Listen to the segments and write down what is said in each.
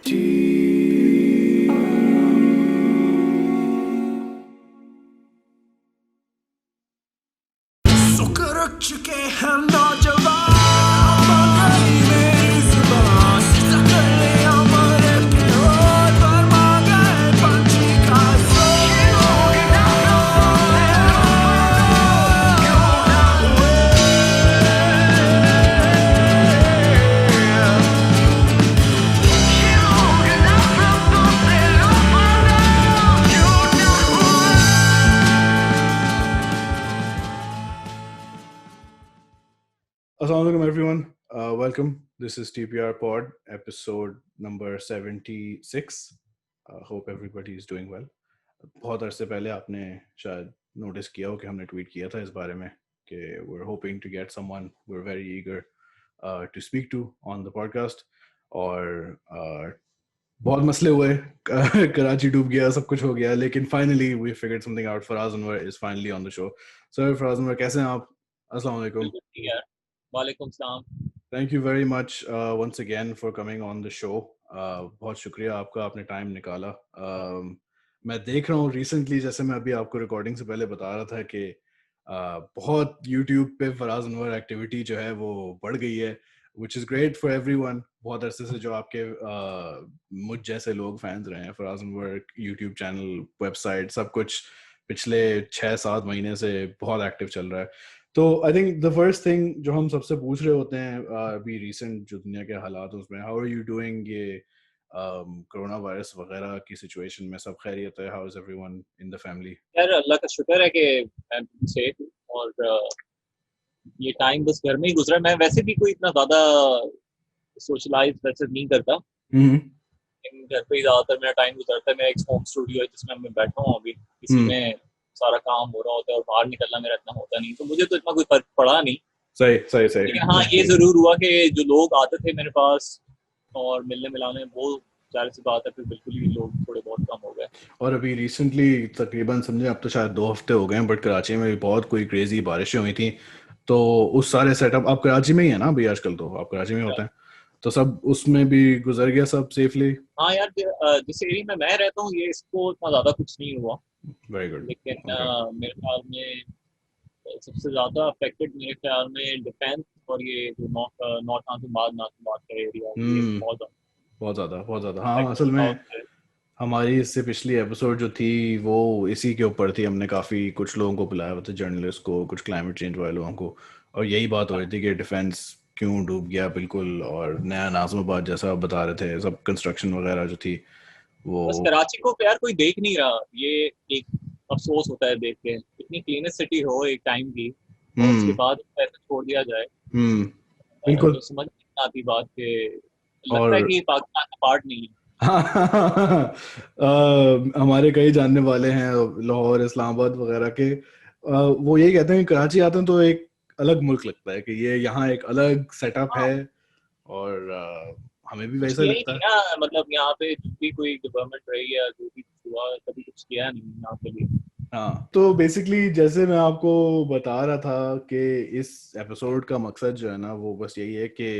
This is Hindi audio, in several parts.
सुकर चुके हैं नौजवान महंगाई में जुबान सीधा कर ले हमारे पिलोट पर मांगा है पंछी का Assalamualaikum everyone. Welcome. This is TPR Pod, episode number 76. Hope everybody is doing well. बहुत अरसे पहले आपने शायद नोटिस किया हो कि हमने ट्वीट किया था इस बारे में कि we're hoping to get someone we're very eager to speak to on the podcast. और बहुत मसले हुए कराची डूब गया सब कुछ हो गया लेकिन finally we figured something out. Faraz Anwar is finally on the show. So Faraz Anwar, कैसे हैं आप? अस्सलाम वालेकुम. वालेकुम सलाम. Thank you very much once again for coming on the show. बहुत शुक्रिया आपका, आपने टाइम निकाला. मैं देख रहा हूँ रिसेंटली, जैसे मैं अभी आपको रिकॉर्डिंग से पहले बता रहा था कि बहुत यूट्यूब पे फराज अनवर एक्टिविटी जो है वो बढ़ गई है, which is great for everyone. बहुत अरसे से जो आपके मुझ जैसे लोग फैंस रहे हैं Faraz Anwar YouTube channel, website, सब कुछ पिछले 6-7 महीने से बहुत एक्टिव चल रहा है. तो I think the first thing जो हम सबसे पूछ रहे होते हैं अभी रिसेंट जो दुनिया के हालात उसमें, हाउ आर यू डूइंग, ये कोरोना वायरस वगैरह की सिचुएशन में सब खैरियत है? How is everyone in the family? यार अल्लाह का शुक्र है कि मैं सेफ हूँ और ये टाइम बस घर में ही गुजरा. मैं वैसे भी कोई इतना ज्यादा सोशलाइज वैसे नहीं करता. घर पे ही ज्यादातर मेरा टाइम गुजरता है. मेरा एक होम स्टूडियो है जिसमें मैं बैठा हूँ अभी, इसी में सारा काम हो रहा होता है और बाहर निकलना मेरा इतना होता नहीं, तो मुझे तो इतना कोई फर्क पड़ा नहीं. सही. लेकिन हाँ, ये जरूर हुआ कि जो लोग आते थे मेरे पास और मिलने मिलाने, वो जाहिर सी बात है फिर बिल्कुल ही लोग थोड़े बहुत कम हो गए. और अभी रिसेंटली तकरीबन समझे अब तो शायद 2 हफ्ते हो गए हैं, बट कराची में भी बहुत कोई क्रेजी बारिशें हुई थी. तो उस सारे सेटअप, आप कराची में ही है ना अभी आजकल? तो आप कराची में होते हैं, तो सब उसमें भी गुजर गया सब सेफली? हाँ यार, जिस एरिया में मैं रहता हूँ ये इसको इतना ज्यादा कुछ नहीं हुआ. Very good. लेकिन मेरे ख्याल में सबसे ज्यादा अफेक्टेड मेरे ख्याल में डिफेंस और ये जो नॉर्थ नाज़िमाबाद का एरिया है, बहुत ज्यादा. हाँ, असल में हमारी इससे पिछली एपिसोड जो थी वो इसी के ऊपर थी. हमने काफ़ी कुछ लोगों को बुलाया हुआ था, जर्नलिस्ट को, कुछ क्लाइमेट चेंज वाले लोगों को, और यही बात हो रही थी कि डिफेंस क्यों डूब गया बिल्कुल, और नया नाज़िमाबाद जैसा आप बता रहे थे, सब कंस्ट्रक्शन वगैरह जो थी वो. बस कराची को यार कोई देख नहीं रहा. ये एक अफसोस होता है देख के. इतनी क्लीनेस्ट सिटी हो एक टाइम की और उसके बाद ऐसे छोड़ दिया जाए. बिल्कुल. तो समझ नहीं आती बात के, लगता है कि पाकिस्तान का पार्ट नहीं है. हमारे कई जानने वाले हैं लाहौर, इस्लामाबाद वगैरह के, वो यही कहते हैं कि कराची आते हैं तो एक अलग मुल्क लगता है, कि ये यहाँ एक अलग सेटअप है, और हमें भी वैसा लगता है. मतलब यहाँ पे जो भी कोई गवर्नमेंट रही है, जो भी हुआ, कभी कुछ किया नहीं यहाँ के लिए. हाँ, तो बेसिकली जैसे मैं आपको बता रहा था कि इस एपिसोड का मकसद जो है ना वो बस यही है कि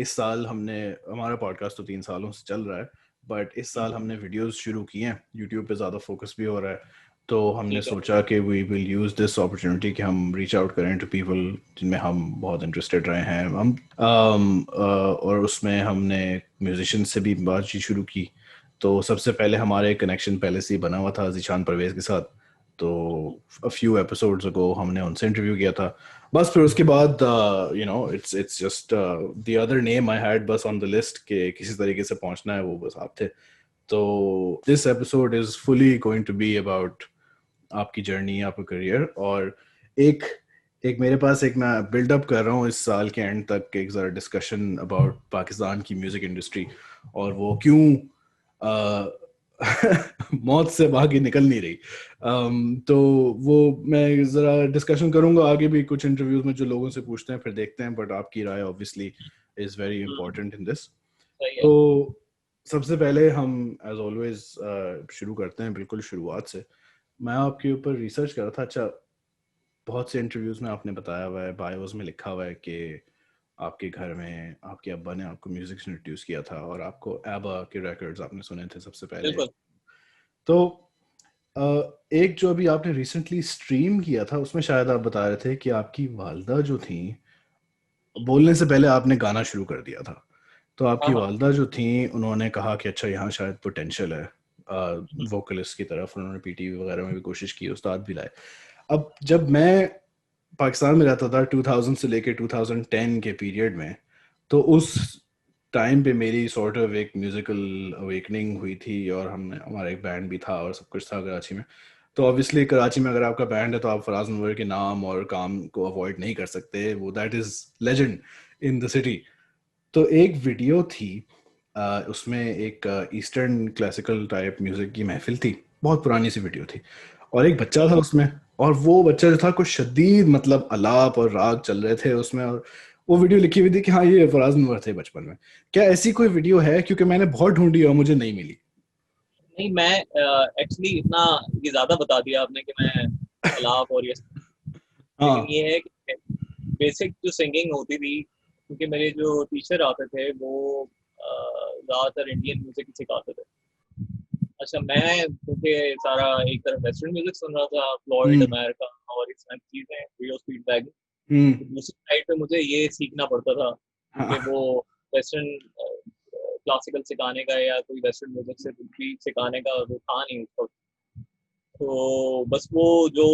इस साल हमारा पॉडकास्ट तो 3 सालों से चल रहा है, बट इस साल हमने वीडियोस शुरू किए हैं, यूट्यूब पे ज़्यादा फोकस भी हो रहा है, तो हमने सोचा कि we will use this opportunity कि हम रीच आउट करें टू पीपल जिनमें हम बहुत इंटरेस्टेड रहे हैं हम. और उसमें हमने म्यूजिशियन से भी बातचीत शुरू की. तो सबसे पहले हमारे कनेक्शन पहले से ही बना हुआ था ज़ीशान परवेज़ के साथ, तो a few episodes ago हमने उनसे इंटरव्यू किया था. बस फिर उसके बाद it's just the other name I had बस on the list के किसी तरीके से पहुंचना है, वो बस आप थे. तो this episode is fully going to be about आपकी जर्नी, आपका करियर, और एक मेरे पास एक मैं बिल्डअप कर रहा हूँ इस साल के एंड तक एक ज़रा डिस्कशन अबाउट पाकिस्तान की म्यूज़िक इंडस्ट्री और वो क्यों मौत से भागी निकल नहीं रही. तो वो मैं ज़रा डिस्कशन करूँगा आगे भी कुछ इंटरव्यूज में जो लोगों से पूछते हैं, फिर देखते हैं, बट आपकी राय obviously is very important in this. तो सबसे पहले हम एज ऑलवेज शुरू करते हैं बिल्कुल शुरुआत से. मैं आपके ऊपर रिसर्च कर रहा था. अच्छा, बहुत से इंटरव्यूज में आपने बताया हुआ है, बायोस में लिखा हुआ है कि आपके घर में आपके अब्बा ने आपको म्यूजिक इंट्रोड्यूस किया था और आपको एबा के रिकॉर्ड्स आपने सुने थे सबसे पहले। बिल्कुल। तो एक जो अभी आपने रिसेंटली स्ट्रीम किया था उसमें शायद आप बता रहे थे कि आपकी वालदा जो थी, बोलने से पहले आपने गाना शुरू कर दिया था। तो आपकी हाँ हाँ। वालदा जो थी उन्होंने कहा कि अच्छा यहाँ शायद पोटेंशियल है वोकलिस्ट की तरफ। उन्होंने पीटीवी वगैरह में भी कोशिश की, उस्ताद भी लाए। अब जब मैं पाकिस्तान में रहता था 2000 से लेके 2010 के पीरियड में, तो उस टाइम पे मेरी सॉर्ट ऑफ एक म्यूजिकल अवेकनिंग हुई थी और हमने हमारा एक बैंड भी था और सब कुछ था कराची में। तो ऑब्वियसली कराची में अगर आपका बैंड है तो आप फराज अनवर के नाम और काम को अवॉइड नहीं कर सकते, वो that is legend in the city. तो एक वीडियो थी, उसमें एक ईस्टर्न क्लासिकल टाइप म्यूजिक की महफिल थी, बहुत पुरानी सी वीडियो थी, और एक बच्चा था उसमें, और वो बच्चा जो था कुछ शदीद मतलब अलाप और राग चल रहे थे उसमें, और वो वीडियो लिखी हुई थी कि हाँ ये फराज अनवर थे बचपन में। क्या ऐसी कोई वीडियो है? क्योंकि मैंने बहुत ढूंढी और मुझे नहीं मिली। नहीं, मैं एक्चुअली इतना ये ज्यादा बता दिया आपने कि मैं अलाप और ये, लेकिन हाँ। ये है कि बेसिक जो सिंगिंग होती थी, क्योंकि मेरे जो टीचर आते थे वो ज्यादातर इंडियन म्यूजिक ही सिखाते थे। अच्छा, मैं क्योंकि सारा एक तरफ वेस्टर्न म्यूजिक सुन रहा था, फ्लॉयड हम्म अमेरिका और इस तरह की चीजें, रियो फीडबैक, हम्म। तो दूसरी साइड पे मुझे ये सीखना पड़ता था, क्योंकि हाँ। वो वेस्टर्न क्लासिकल सिखाने का या कोई वेस्टर्न म्यूजिक से कुछ भी सिखाने का वो था नहीं उस वक्त। तो बस वो जो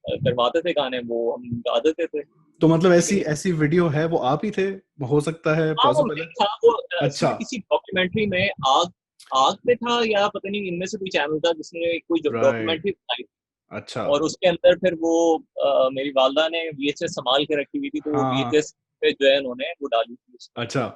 करवाते थे गाने वो हम गा देते थे। तो मतलब ऐसी लेकिन ऐसी वीडियो है, वो आप ही थे? हो सकता है, हाँ, वो पॉसिबल मैं है। था, वो अच्छा। एक्चुअली किसी डॉक्यूमेंट्री में आग आग पे था, या पता नहीं इनमें से कोई चैनल था जिसने कोई राइट। डॉक्यूमेंट्री बनाई, अच्छा। और उसके अंदर फिर वो मेरी वालदा ने वीएचएस संभाल के रखी हुई थी, तो वो हाँ हाँ। वीएचएस पे जो है उन्होंने वो डाली थी उसमें। अच्छा,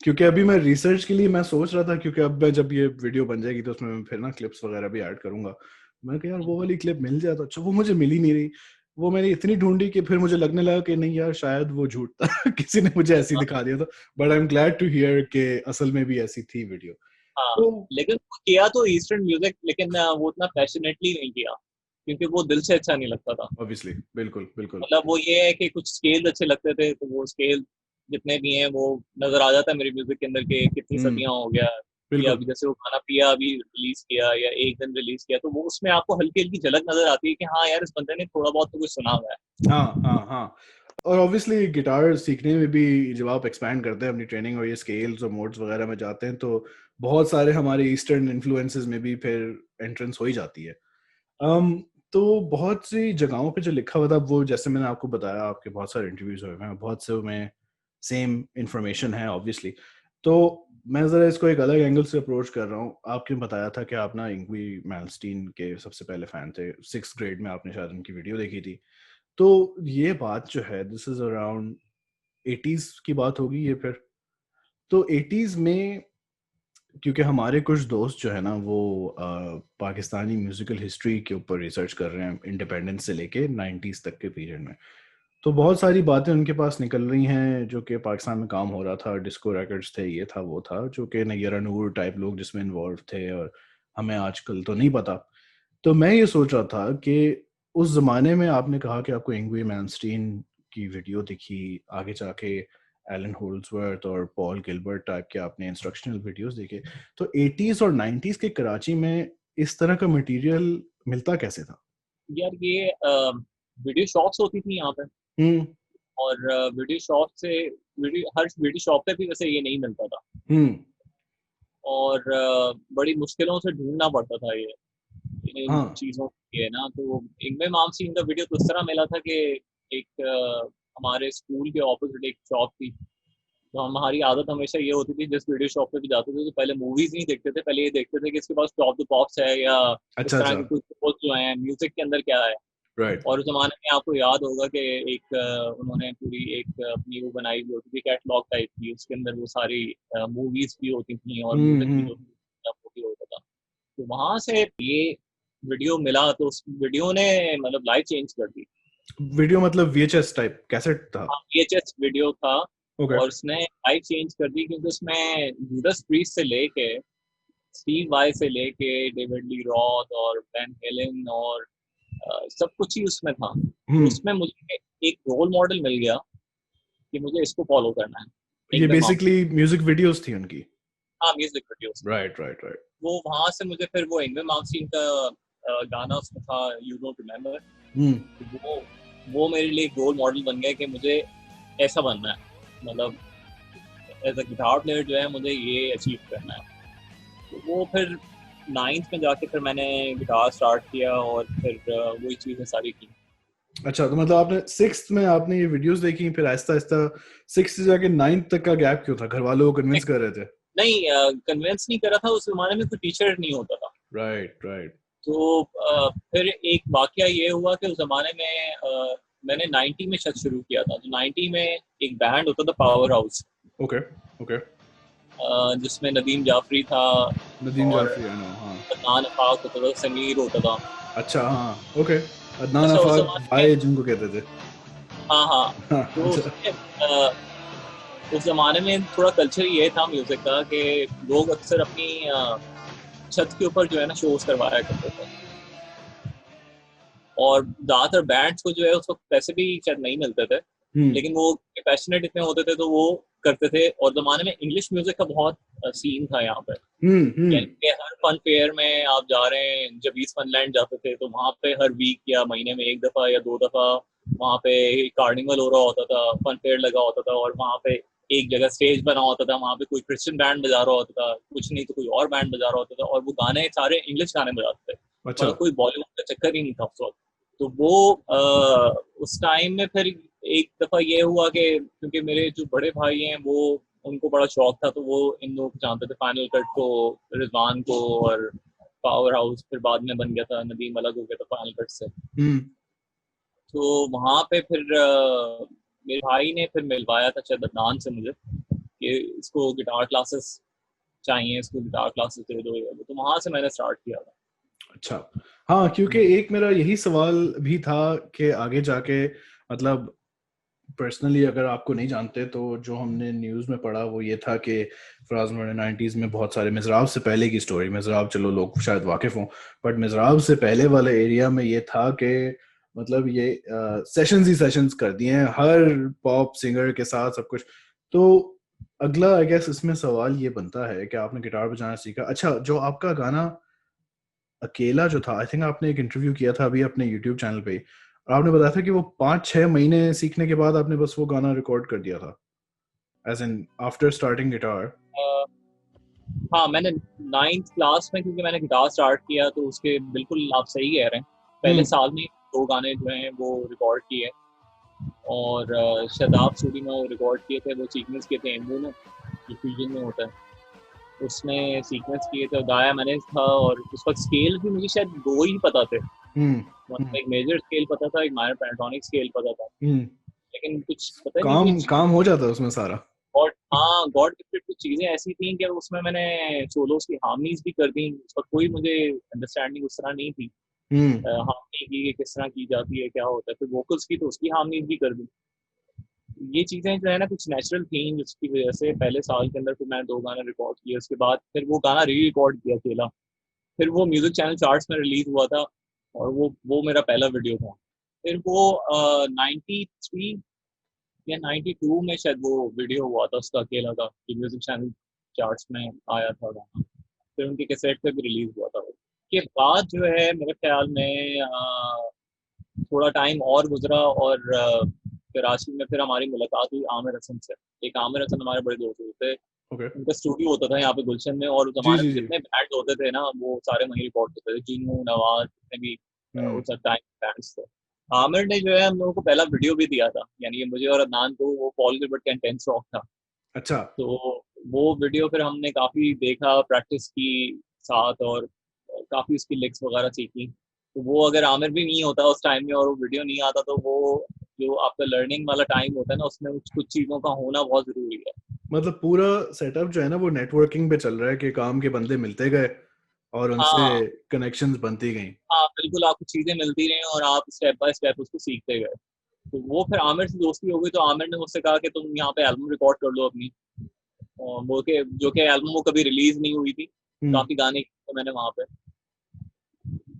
क्योंकि अभी मैं रिसर्च के लिए मैं सोच रहा था, क्योंकि अब मैं जब ये वीडियो बन जाएगी तो उसमें मैं फिर ना क्लिप्स वगैरह भी ऐड करूंगा। मैं कहा यार वो वाली क्लिप मिल जाए तो अच्छा, वो मुझे मिली नहीं रही। वो मैंने इतनी ढूंढी कि फिर मुझे लगने लगा कि नहीं यार शायद वो झूठ था किसी ने मुझे ऐसी हाँ दिखा दिया था। But I am glad to hear कि असल में भी ऐसी थी वीडियो। हाँ। तो लेकिन वो किया तो ईस्टर्न म्यूजिक, लेकिन वो उतना पैशनेटली नहीं किया, क्योंकि वो दिल से अच्छा नहीं लगता था। ऑब्वियसली, बिल्कुल बिल्कुल। मतलब वो ये है कि कुछ स्केल अच्छे लगते थे, तो वो स्केल जितने भी हैं वो नजर आ जाता है मेरी म्यूजिक के अंदर कि कितनी हम्म। सदियां हो गया। या बिल्कुल। अभी जैसे वो गाना पिया अभी रिलीज किया या एक दिन रिलीज किया, तो वो उसमें आपको हल्की हल्की झलक नजर आती है कि हाँ यार, इस बंदे ने थोड़ा बहुत तो कुछ सुना हुआ है। हाँ हाँ हाँ। और ऑब्वियसली गिटार सीखने में भी जब आप एक्सपैंड करते हैं अपनी ट्रेनिंग और ये स्केल्स और मोड्स वगैरह में जाते हैं, तो बहुत सारे हमारे ईस्टर्न इन्फ्लुएंसेस में भी फिर एंट्रेंस हो ही जाती है। तो बहुत सी जगहों पे जो लिखा हुआ था, वो जैसे मैंने आपको बताया, आपके बहुत सारे इंटरव्यूज हुए हैं, बहुत से में सेम इंफॉर्मेशन है ऑब्वियसली। तो मैं ज़रा इसको एक अलग एंगल से अप्रोच कर रहा हूँ। आपने बताया था कि आप ना इंग्वी मैल्मस्टीन के सबसे पहले फ़ैन थे, 6th ग्रेड में आपने शायद उनकी वीडियो देखी थी। तो ये बात जो है, दिस इज अराउंड 80s की बात होगी ये फिर। तो 80s में, क्योंकि हमारे कुछ दोस्त जो है ना वो पाकिस्तानी म्यूजिकल हिस्ट्री के ऊपर रिसर्च कर रहे हैं इंडिपेंडेंस से लेके 90s तक के पीरियड में, तो बहुत सारी बातें उनके पास निकल रही हैं जो कि पाकिस्तान में काम हो रहा था, डिस्को रिकॉर्ड्स थे, ये था वो था, जो कि नैयरा नूर टाइप लोग जिसमें इन्वॉल्व थे, और हमें आजकल तो नहीं पता। तो मैं ये सोच रहा था कि उस जमाने में आपने कहा कि आपको इंग्वी मैल्मस्टीन की वीडियो दिखी, आगे जाके एलन होल्सवर्थ और पॉल गिलबर्ट टाइप के आपने इंस्ट्रक्शनल वीडियोस देखे। तो 80s और 90s के कराची में इस तरह का मटेरियल मिलता कैसे था? यार ये वीडियो शॉप्स होती थी यहाँ पे, हम्म और वीडियो शॉप से हर वीडियो शॉप पे भी वैसे ये नहीं मिलता था, हम्म। और बड़ी मुश्किलों से ढूंढना पड़ता था ये इन हाँ। चीज़ों के लिए ना। तो इनमें माम सिंह का वीडियो तो इस तरह मिला था कि एक हमारे स्कूल के ऑपोजिट एक शॉप थी, तो हमारी आदत हमेशा ये होती थी, जिस वीडियो शॉप पे भी जाते थे तो पहले मूवीज नहीं देखते थे, पहले ये देखते थे कि इसके पास टॉप द पॉप्स है या इस अच्छा तरह अच्छा। के कुछ पोस्ट जो हैं म्यूजिक के अंदर क्या है। राइट। और उस जमाने में आपको याद होगा कि एक उन्होंने पूरी एक अपनी वो बनाई हुई होती थी, कैटलॉग टाइप की, उसके अंदर वो सारी मूवीज भी होती थी और म्यूजिक भी जो वो भी होता था। तो वहां से ये वीडियो मिला, तो उस वीडियो ने मतलब लाइफ चेंज कर दी। वीडियो मतलब VHS टाइप कैसेट था? हाँ, VHS वीडियो था, ओके। और उसने लाइफ चेंज कर दी, क्योंकि उसमें जूडस प्रीस्ट से लेके स्टीव वाई से लेके डेविड ली रॉथ और वैन हेलन और सब कुछ ही उसमें था। तो हम्म उसमें मुझे एक रोल मॉडल मिल गया कि मुझे इसको फॉलो करना है। ये बेसिकली म्यूजिक वीडियोस थी उनकी? हाँ, म्यूजिक वीडियोस। राइट। वो वहां से मुझे फिर वो इंग्वे मार्क्सिन का गाना उसमें था यू डोंट रिमेम्बर, वो मेरे लिए एक रोल मॉडल बन गया कि मुझे ऐसा बनना है, मतलब एज अ गिटार प्लेयर जो है मुझे ये अचीव करना है। तो वो फिर 9th में जाके फिर मैंने गिटार स्टार्ट किया और फिर वही चीजें सारी की। अच्छा, तो मतलब आपने 6th में आपने ये वीडियोस देखी, फिर आहिस्ता आहिस्ता 6th से जाके 9th तक का गैप क्यों था? घर वालों को कन्विंस कर रहे थे? नहीं, कन्विंस नहीं करा था, उस जमाने में कोई टीचर नहीं होता था। राइट। तो फिर एक वाकया ये हुआ कि उस जमाने में मैंने 90 में शायद शुरू किया था। तो 90 में एक बैंड होता था पावर हाउस, ओके जिसमें नदीम जाफरी था, नदीम और जाफरी, आई नो, हाँ। अदनान अफाक होता था, समीर होता था। अच्छा, हाँ, ओके। अदनान अच्छा, उस अफाक जमाने में, भाई जिनको कहते थे। हाँ, हाँ, तो अच्छा। उस जमाने में थोड़ा कल्चर ये था म्यूजिक का कि लोग अक्सर अपनी छत के ऊपर जो है ना शोज करवाया करते थे, और ज्यादातर बैंड्स को जो है उस वक्त पैसे भी शायद नहीं मिलते थे, लेकिन वो पैशनेट इतने होते थे तो वो करते थे। और जमाने में इंग्लिश म्यूजिक का बहुत सीन था यहाँ पे, यानी हर फन फेयर में आप जा रहे हैं, जब ईस्ट फनलैंड जाते थे तो वहाँ पे हर वीक या महीने में 1 दफा या 2 दफा वहाँ पे कार्निवल हो रहा होता था, फन फेयर लगा होता था, और वहाँ पे एक जगह स्टेज बना होता था, वहाँ पे कोई क्रिश्चियन बैंड बजा रहा होता था, कुछ नहीं तो कोई और बैंड बजा रहा होता था, और वो गाने सारे इंग्लिश गाने बजाते थे। अच्छा। मतलब कोई बॉलीवुड का चक्कर ही नहीं था उस वक्त। तो वो उस टाइम में फिर एक दफा ये हुआ कि क्योंकि मेरे जो बड़े भाई हैं वो, उनको बड़ा शौक था, तो वो इन लोगों को जानते थे, फाइनल कट को, रिजवान को, और पावर हाउस फिर बाद में बन गया था, नदीम अलग हो गया था फाइनल कट से। तो वहां पे फिर मेरे भाई ने फिर मिलवाया था शायद अदनान से मुझे कि इसको गिटार क्लासेस चाहिए, इसको गिटार क्लासेस दे दो, तो वहां से मैंने स्टार्ट किया था। अच्छा, हाँ, क्योंकि एक मेरा यही सवाल भी था कि आगे जाके, मतलब पर्सनली अगर आपको नहीं जानते तो जो हमने न्यूज़ में पढ़ा वो ये था कि फराज ने 90s में बहुत सारे, मिज़राब से पहले की स्टोरी, मिज़राब चलो लोग शायद वाकिफ़ हों, बट मिज़राब से पहले वाले एरिया में ये था कि मतलब ये सेशंस ही सेशंस कर दिए हैं हर पॉप सिंगर के साथ सब कुछ। तो अगला आई गेस इसमें सवाल ये बनता है कि आपने गिटार बजाना सीखा। अच्छा, जो आपका गाना अकेला जो था, आई थिंक आपने एक इंटरव्यू किया था अभी अपने यूट्यूब चैनल पे, और आपने बताया था कि वो 5-6 महीने सीखने के बाद आपने बस वो गाना रिकॉर्ड कर दिया था, as in after starting guitar. हाँ, मैंने 9th क्लास में, क्योंकि मैंने गिटार स्टार्ट किया, तो उसके बिल्कुल आप सही कह रहे हैं, पहले साल में 2 गाने जो हैं वो रिकॉर्ड किए, और शदाब स्टूडियो में वो रिकॉर्ड किए थे, वो सीक्वेंस किए थे एम्बू में, जो फ्यूजन में होता है, उसमें सीक्वेंस किए थे, गाया मैंने था। और उस वक्त स्केल भी मुझे शायद 2 ही पता थे, मतलब एक मेजर स्केल पता था, एक माइनर पेंटाटोनिक स्केल पता था, लेकिन कुछ पता नहीं काम हो जाता है उसमें सारा। और हाँ, गॉड गिफ्टेड कुछ चीजें ऐसी थी कि उसमें मैंने सोलोस की हार्मनीज भी कर दी, उस वक्त कोई मुझे अंडरस्टैंडिंग उस तरह नहीं थी हार्मनी की किस तरह की जाती है, क्या होता है, फिर वोकल्स की तो उसकी हार्मनीज भी कर दी। ये चीजें जो है ना कुछ नेचुरल थी, जिसकी वजह से पहले साल के अंदर फिर मैंने 2 गाने रिकॉर्ड किए, उसके बाद फिर वो गाना री रिकॉर्ड किया अकेला, फिर वो म्यूजिक चैनल चार्ट्स में रिलीज हुआ था, और वो मेरा पहला वीडियो था। फिर वो 93 या 92 में शायद वो वीडियो हुआ था उसका अकेला का, कि म्यूजिक चैनल चार्ट्स में आया था गाना, फिर उनके कैसेट पे भी रिलीज हुआ था। उसके बाद जो है मेरे ख्याल में थोड़ा टाइम और गुजरा, और कराची में फिर हमारी मुलाकात हुई आमिर हसन से। एक आमिर हसन हमारे बड़े दोस्त होते थे, उनका स्टूडियो होता था यहाँ पे गुलशन में, और उस जमाने में जितने बैंड होते थे ना वो सारे वहीं रिकॉर्ड होते थे, जीनू, नवाज, जितने भी उस टाइम बैंड्स थे। आमिर ने जो है हम लोगों को पहला वीडियो भी दिया था, यानी मुझे और अदनान को, वो पॉल गिलबर्ट का इंटेंस रॉक था। अच्छा। तो वो वीडियो फिर हमने काफी देखा, प्रैक्टिस की साथ, और काफी उसकी लिरिक्स वगैरह सीखी। तो वो अगर आमिर भी नहीं होता उस टाइम में और वो वीडियो नहीं आता, तो वो जो आपका लर्निंग वाला टाइम होता है ना, उसमें कुछ चीजों का होना बहुत जरूरी है। मतलब पूरा सेटअप जो है ना वो नेटवर्किंग पे चल रहा है कि काम के बंदे मिलते गए और उनसे कनेक्शंस बनती गई। हाँ बिल्कुल, आपको चीजें मिलती रही और आप स्टेप बाय स्टेप उसको सीखते गए। तो वो फिर आमिर से दोस्ती हो गई, तो आमिर ने मुझसे कहा कि तुम यहाँ पे एल्बम रिकॉर्ड कर लो अपनी, वो के जो कि एल्बम वो कभी रिलीज नहीं हुई थी, काफी गाने किए मैंने वहाँ पे।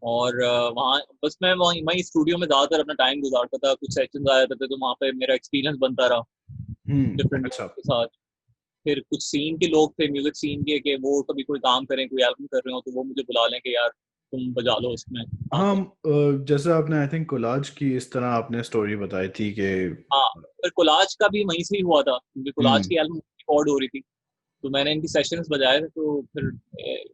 और वहाँ बस मैं वहीं स्टूडियो में ज्यादातर अपना टाइम गुजारता था, कुछ सेशंस आ जाते थे तो वहाँ पे मेरा एक्सपीरियंस बनता रहा। डिफरेंट अच्छा। के साथ। फिर कुछ सीन के लोग थे, म्यूजिक सीन के, कि वो कभी कोई काम करें, कोई एल्बम कर रहे हो तो वो मुझे बुला लें कि यार तुम बजा लो उसमें। हाँ, जैसे आपने आई थिंक कोलाज की इस तरह आपने स्टोरी बताई थी कि हाँ, फिर कोलाज का भी वहीं से ही हुआ था, क्योंकि कोलाज की एल्बम रिकॉर्ड हो रही थी, तो मैंने इनकी सेशंस बजाए थे, तो फिर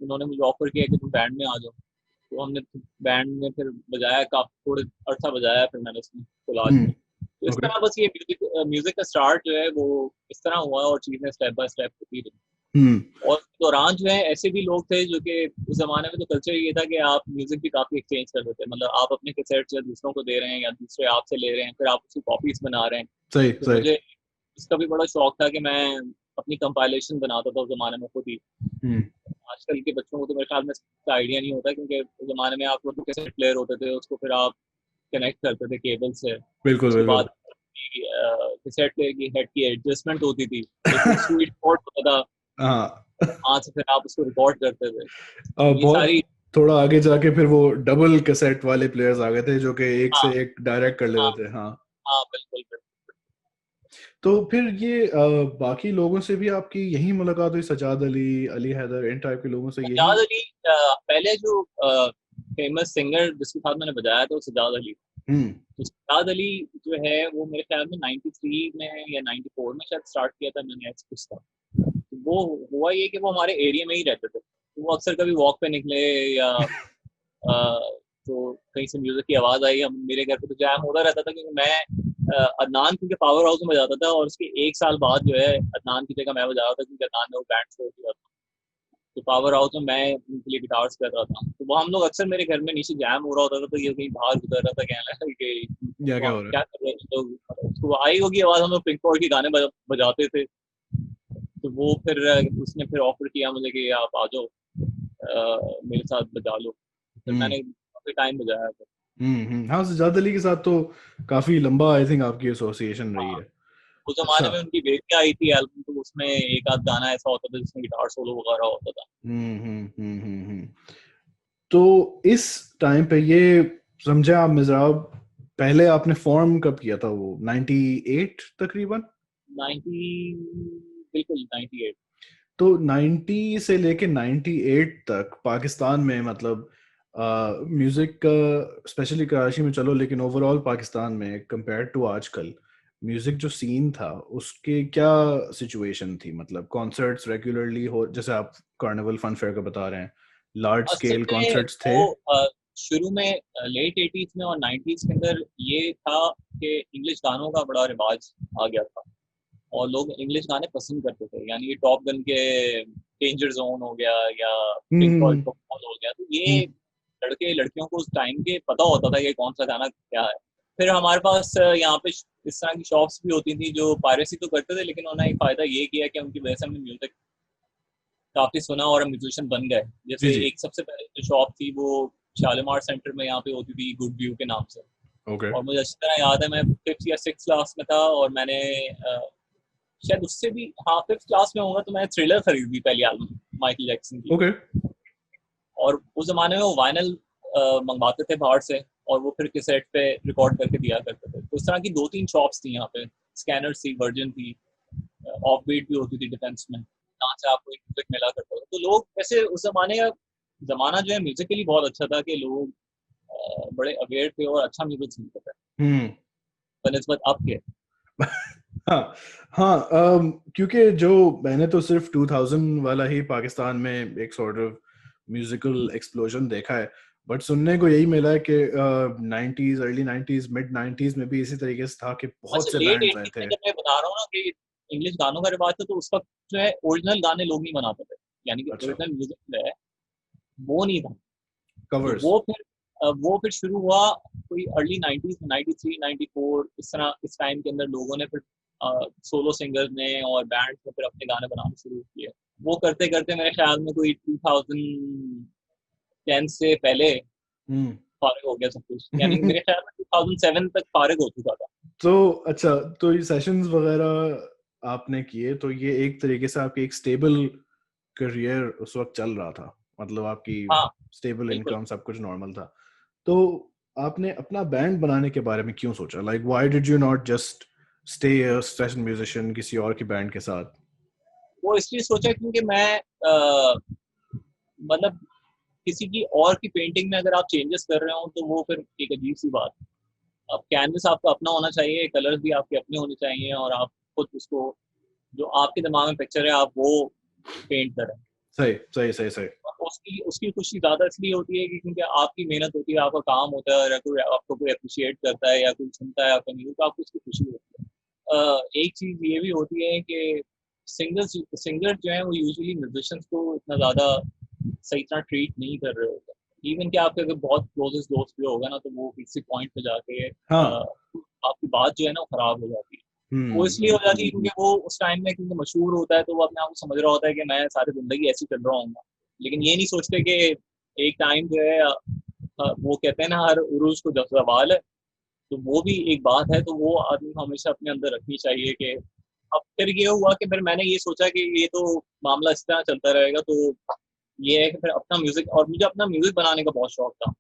उन्होंने मुझे ऑफर किया कि तुम बैंड में आ जाओ, तो हमने बैंड में फिर बजाया, काफी थोड़े अर्सा बजाया फिर मैंने उसमें कोलाज में। तो इस ओके। तरह बस ये म्यूजिक का स्टार्ट जो है वो इस तरह हुआ, और चीजें स्टेप बाय स्टेप होती रही। और उस दौरान जो है ऐसे भी लोग थे जो कि उस जमाने में तो कल्चर ये था कि आप म्यूजिक भी काफी एक्सचेंज कर देते हैं, मतलब आप अपने कैसेट्स या दूसरों को दे रहे हैं या दूसरे आपसे ले रहे हैं, फिर आप उसकी कॉपीज बना रहे हैं। सही तो सही। मुझे इसका भी बड़ा शौक था कि मैं अपनी कंपाइलेशन बनाता था उस जमाने में खुद ही। आजकल के बच्चों को तो मेरे ख्याल में इसका आइडिया नहीं होता, क्योंकि उस जमाने में आपको तो कैसेट प्लेयर होते थे, उसको फिर आप कनेक्ट करते थे केबल से, बिल्कुल उसके बिल्कुल। बाद कैसेट प्लेयर की हेड की एडजस्टमेंट होती थी, एक स्वीट स्पॉट होता था, हाँ। वहां से फिर आप उसको रिकॉर्ड करते थे। ये बहुत सारी, थोड़ा आगे जाके फिर वो डबल कैसेट वाले प्लेयर्स आ गए थे जो कि एक हाँ से एक डायरेक्ट कर हाँ लेते थे। हाँ। हाँ, बिल्कुल बिल्कुल। तो फिर ये बाकी लोगों से भी आपकी यही मुलाकात हुई, सजाद अली, अली हैदर, इन टाइप के लोगों से यही? सजाद अली, पहले जो फेमस सिंगर जिसके साथ मैंने बजाया था वो सजाद अली। तो सजाद अली जो है वो मेरे ख्याल में 93 में या 94 में शायद स्टार्ट किया था मैंने कुछ था। तो वो हुआ ये कि वो हमारे एरिया में ही रहते थे, तो वो अक्सर कभी वॉक पे निकले या तो कहीं से म्यूजिक की आवाज आई, हम मेरे घर पे तो जैम होता रहता था, क्योंकि मैं अदनान क्योंकि पावर हाउस में बजाता था, और उसके एक साल बाद जो है अदनान की जगह मैं बजा रहा था, क्योंकि अदनान ने वो बैंड छोड़ दिया था। तो पावर हाउस में मैं उनके लिए गिटार्स कर रहा था, तो वो हम लोग अक्सर मेरे घर में नीचे जैम हो रहा होता था, तो ये कहीं बाहर गुजर रहा था, कहने लगा कि या क्या हो क्या रहा कर रहे हैं लोग, तो आई होगी आवाज, हम लोग पिंक फ्लॉयड के गाने बजाते थे। तो वो फिर उसने फिर ऑफर किया मुझे कि आप आ जाओ मेरे साथ बजा लो, फिर है? मैंने काफी टाइम बजाया था। हाँ, सजाद अली के साथ तो काफी लंबा आई थिंक आपकी एसोसिएशन रही हाँ, है। उस अच्छा। जमाने में उनकी बेटी आई थी एल्बम, तो उसमें एक आध गाना ऐसा होता था जिसमें गिटार सोलो वगैरह होता था। तो इस टाइम पे ये समझे आप मिज़राब, पहले आपने फॉर्म कब किया था? वो 98 तकरीबन? 90, बिल्कुल 98। तो 90 से लेके 98 तक पाकिस्तान में मतलब म्यूजिक का, स्पेशली कराची में चलो, लेकिन ओवरऑल पाकिस्तान में कंपेयर टू आजकल म्यूजिक जो सीन था उसके क्या सिचुएशन थी? मतलब कॉन्सर्ट्स रेगुलरली हो, जैसे आप कार्निवल फन फेयर का बता रहे हैं, लार्ज असल स्केल में कॉन्सर्ट्स थे? वो शुरू में लेट 80s में और 90s के अंदर ये था कि इंग्लिश गानों का बड़ा रिवाज आ गया था, और लोग इंग्लिश गाने पसंद करते थे, यानी ये टॉप गन के डेंजर जोन हो गया या पिंक फ्लॉयड हम्म। का Fall हो गया, तो हम्म। ये लड़के लड़कियों को उस टाइम के पता होता था कि कौन सा गाना क्या है। फिर हमारे पास यहाँ पे इस तरह की शॉप्स भी होती थी जो पायरेसी तो करते थे, लेकिन उन्होंने एक फायदा ये किया कि उनकी वजह से हमने म्यूजिक काफी सुना और हम म्यूजिशियन बन गए। जी जैसे जी। एक सबसे पहले जो शॉप थी वो शालीमार सेंटर में यहाँ पे होती थी, गुड व्यू के नाम से। ओके। और मुझे अच्छी तरह याद है, मैं 5th या 6th क्लास में था, और मैंने शायद उससे भी, हाँ 5th क्लास में होगा, तो मैंने थ्रिलर खरीदी पहली एल्बम माइकल जैक्सन की। ओके। और उस जमाने में वो वाइनल मंगवाते थे बाहर से, और वो फिर कैसेट पे रिकॉर्ड करके दिया करते थे। तो इस तरह की 2-3 शॉप्स थी यहाँ पे, स्कैनर थी, वर्जन थी, ऑफ बीट भी होती थी डिफेंस में, जहाँ से आपको एक म्यूजिक मिला करता था। तो लोग वैसे उस जमाने का जमाना जो है म्यूजिक के लिए बहुत अच्छा था, कि लोग बड़े अवेयर थे और अच्छा म्यूजिक सुनते थे बनस्बत अब के। हाँ हाँ। क्योंकि जो मैंने तो सिर्फ 2000 वाला ही पाकिस्तान में एक सॉर्ट ऑफ म्यूजिकल एक्सप्लोजन देखा है, बट सुनने को यही मिला है कि 90s, early 90s, mid 90s में भी इसी तरीके से था कि बहुत अच्छा, से लेट बैंड्स आए 80s में थे। जब मैं बता रहा हूँ ना कि इंग्लिश गानों का रिवाज था, तो उस वक्त जो है ओरिजिनल गाने लोग नहीं बनाते थे, यानी कि अच्छा। ओरिजिनल म्यूजिक जो है वो नहीं था। तो कवर्स। वो फिर शुरू हुआ कोई अर्ली 90s में, 93 94 इस तरह, इस टाइम के अंदर लोगों ने फिर सोलो सिंगर्स ने और बैंड्स ने फिर अपने गाने बनाने शुरू किए। वो करते करते मेरे ख्याल में कोई 2010 से पहले हम्म। फारिग हो गया सब कुछ, यानी मेरे ख्याल में 2007 तक फारिग हो चुका था। तो अच्छा, तो ये सेशंस वगैरह आपने किए, तो ये एक तरीके से आपकी एक स्टेबल करियर उस वक्त चल रहा था, मतलब आपकी हाँ स्टेबल बिल्कुल। इनकम, सब कुछ नॉर्मल था। तो आपने अपना बैंड बनाने के बारे में क्यों सोचा? Like why did you not just stay a session musician किसी और की बैंड के साथ? वो इसलिए सोचा क्योंकि मैं मतलब किसी की और की पेंटिंग में अगर आप चेंजेस कर रहे हो तो वो फिर एक अजीब सी बात है। अब कैनवस आपका अपना होना चाहिए, कलर्स भी आपके अपने होने चाहिए और आप खुद उसको जो आपके दिमाग में पिक्चर है आप वो पेंट करें। सही सही सही सही। उसकी उसकी खुशी ज़्यादा इसलिए होती है कि क्योंकि आपकी मेहनत होती है, आपका काम होता है, या कोई आपको कोई अप्रिशिएट करता है या कोई सुनता है आपका म्यूजिक, तो आपको उसकी खुशी होती है। एक चीज़ ये भी होती है कि सिंगर जो है वो यूजुअली म्यूजिशियंस को इतना ज़्यादा सही तरह ट्रीट नहीं कर रहे होते। इवन कि आपके अगर बहुत क्लोजेस्ट दोस्त भी होगा ना तो वो किसी पॉइंट पे जाके हाँ। आपकी बात जो है ना वो खराब हो जाती है। वो इसलिए हो जाती है क्योंकि वो उस टाइम में क्योंकि मशहूर होता है तो वो अपने आप को समझ रहा होता है कि मैं सारी जिंदगी ऐसी चल रहा हूँ, लेकिन ये नहीं सोचते कि एक टाइम जो है वो कहते हैं ना हर उरूज को जब ज़वाल है, तो वो भी एक बात है। तो वो आदमी को हमेशा अपने अंदर रखनी चाहिए कि अब फिर ये हुआ कि फिर मैंने ये सोचा कि ये तो मामला इस तरह चलता रहेगा, तो ये है कि फिर अपना म्यूजिक, और मुझे अपना म्यूजिक बनाने का बहुत शौक था,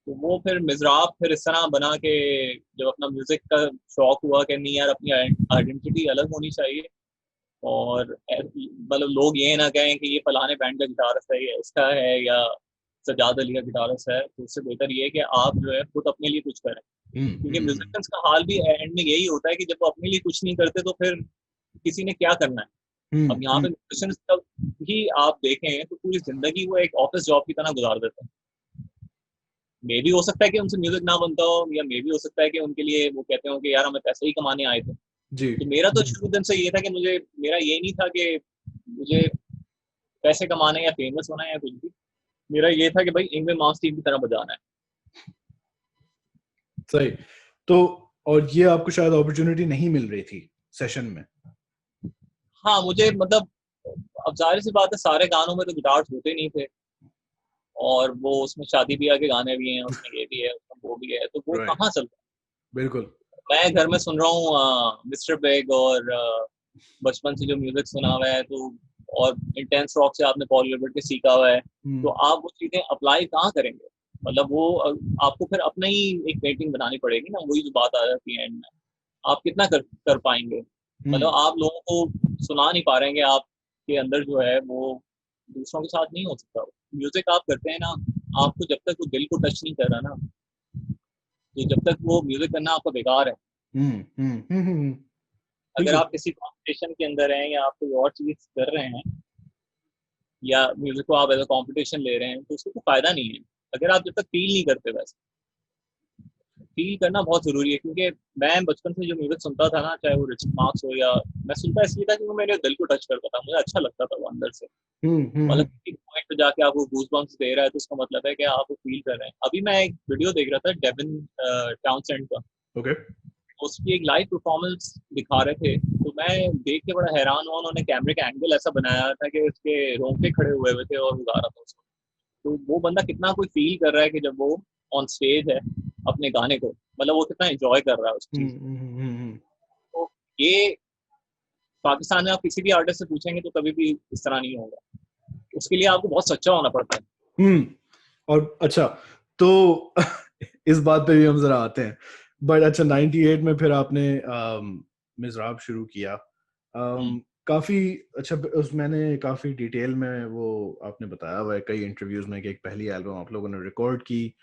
तो वो फिर मिज़राब फिर इस तरह बना के जब अपना म्यूजिक का शौक हुआ कि नहीं यार अपनी आइडेंटिटी अलग होनी चाहिए और मतलब लोग ये ना कहें कि ये फलाने बैंड का गिटारिस्ट है, ये इसका है या सजाद अली का गिटारिस्ट है, तो उससे बेहतर ये है कि आप जो है खुद अपने लिए कुछ करें। क्योंकि म्यूजिशियंस का हाल भी एंड में यही होता है कि जब वो अपने लिए कुछ नहीं करते तो फिर किसी ने क्या करना है। अब यहाँ पे म्यूजिशियंस जब भी आप देखें तो पूरी जिंदगी वो एक ऑफिस जॉब की तरह गुजार देते हैं। मे भी हो सकता है कि उनसे म्यूजिक ना बनता हो, या मे भी हो सकता है कि उनके लिए वो कहते हो कि यार हमें पैसे ही कमाने आए थे जी। तो मेरा तो शुरू दिन से ये था कि मेरा ये नहीं था कि मुझे पैसे कमाने या फेमस होना है या कुछ भी, मेरा ये था कि भाई इंग्लैंड मास टीम की तरह बजाना है। सही। तो और ये आपको शायद अपॉर्चुनिटी नहीं मिल रही थी सेशन में? हाँ मुझे मतलब अब जाहिर सी बात है सारे गानों में तो गिटार्स होते नहीं थे, और वो उसमें शादी ब्याह के गाने भी हैं, उसमें ये भी है, उसमें वो भी है, तो वो कहाँ चलता है। बिल्कुल। मैं घर में सुन रहा हूँ मिस्टर बिग और बचपन से जो म्यूजिक सुना हुआ है, तो और इंटेंस रॉक से आपने पॉल गिलबर्ट के सीखा हुआ है, तो आप वो चीजें अप्लाई कहाँ करेंगे। मतलब वो आपको फिर अपना ही एक पेंटिंग बनानी पड़ेगी ना, वही जो बात आ जाती है एंड में, आप कितना कर पाएंगे। मतलब आप लोगों को सुना नहीं पा रहे हैं, आपके अंदर जो है वो दूसरों के साथ नहीं हो सकता। म्यूजिक आप करते हैं ना, आपको जब तक वो दिल को टच नहीं कर रहा ना, तो जब तक वो म्यूजिक करना आपका बेकार है। अगर आप किसी कॉम्पिटिशन के अंदर हैं या आप कोई और चीज कर रहे हैं या म्यूजिक को आप एज अ कॉम्पिटिशन ले रहे हैं, तो उसको कोई फायदा नहीं है अगर आप जब तक फील नहीं करते। वैसे फील करना बहुत जरूरी है, क्योंकि मैं बचपन से जो म्यूजिक सुनता था ना, चाहे वो रिचर्ड मार्क्स हो, या मैं सुनता इसलिए था क्योंकि मेरे दिल को टच करता था, मुझे अच्छा लगता था वो अंदर से। मतलब किसी पॉइंट पे जाके आपको गूज बम्प्स दे रहा है तो उसका मतलब है कि आप वो फील कर रहे हैं। अभी मैं एक वीडियो देख रहा था डेविन टाउनसेंड का, उसकी एक लाइव परफॉर्मेंस दिखा रहे थे, तो मैं देख के बड़ा हैरान हुआ। उन्होंने कैमरे का एंगल ऐसा बनाया था कि उसके रोंगटे खड़े हुए हुए थे और वो गा रहा था उसको। तो वो बंदा कितना कोई फील कर रहा है कि जब वो ऑन स्टेज है अपने गाने को, मतलब वो कितना एंजॉय कर रहा है उस चीज। तो ये पाकिस्तान में आप किसी भी आर्टिस्ट से पूछेंगे तो कभी भी इस तरह नहीं होगा, उसके लिए आपको बहुत सच्चा होना पड़ता है। और अच्छा, तो इस बात पे भी हम जरा आते हैं। बट अच्छा 98 में फिर आपने मिज़राब शुरू किया। काफी अच्छा, मैंने काफी डिटेल में वो आपने बताया हुआ है कई इंटरव्यूज में कि एक पहली एल्बम आप लोगों ने रिकॉर्ड की,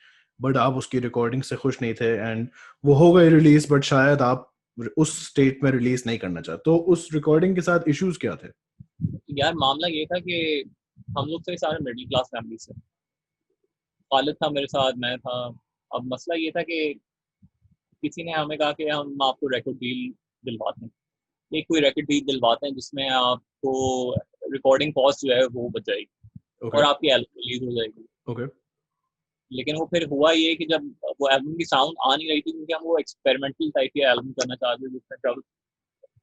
बट आप उसकी रिकॉर्डिंग से खुश नहीं थे एंड वो हो गई रिलीज, बट शायद आप उस स्टेट में रिलीज नहीं करना चाहते। तो उस रिकॉर्डिंग के साथ इश्यूज क्या थे? यार मामला ये था कि हम लोग थे सारे मिडिल क्लास फैमिली से, खालिद था मेरे साथ, मैं था। अब मसला ये था कि किसी ने हमें कहा कि हम आपको रिकॉर्ड डील दिलवाते हैं, एक कोई रिकॉर्ड डील दिलवाते हैं जिसमें आपको रिकॉर्डिंग कॉस्ट जो है वो बच जाएगी और आपकी एल्बम रिलीज हो जाएगी। लेकिन वो फिर हुआ ये कि जब वो एल्बम की साउंड आ नहीं रही थी, क्योंकि हम वो एक्सपेरिमेंटल टाइप की एल्बम करना चाहते थे जिसमें ड्रम्स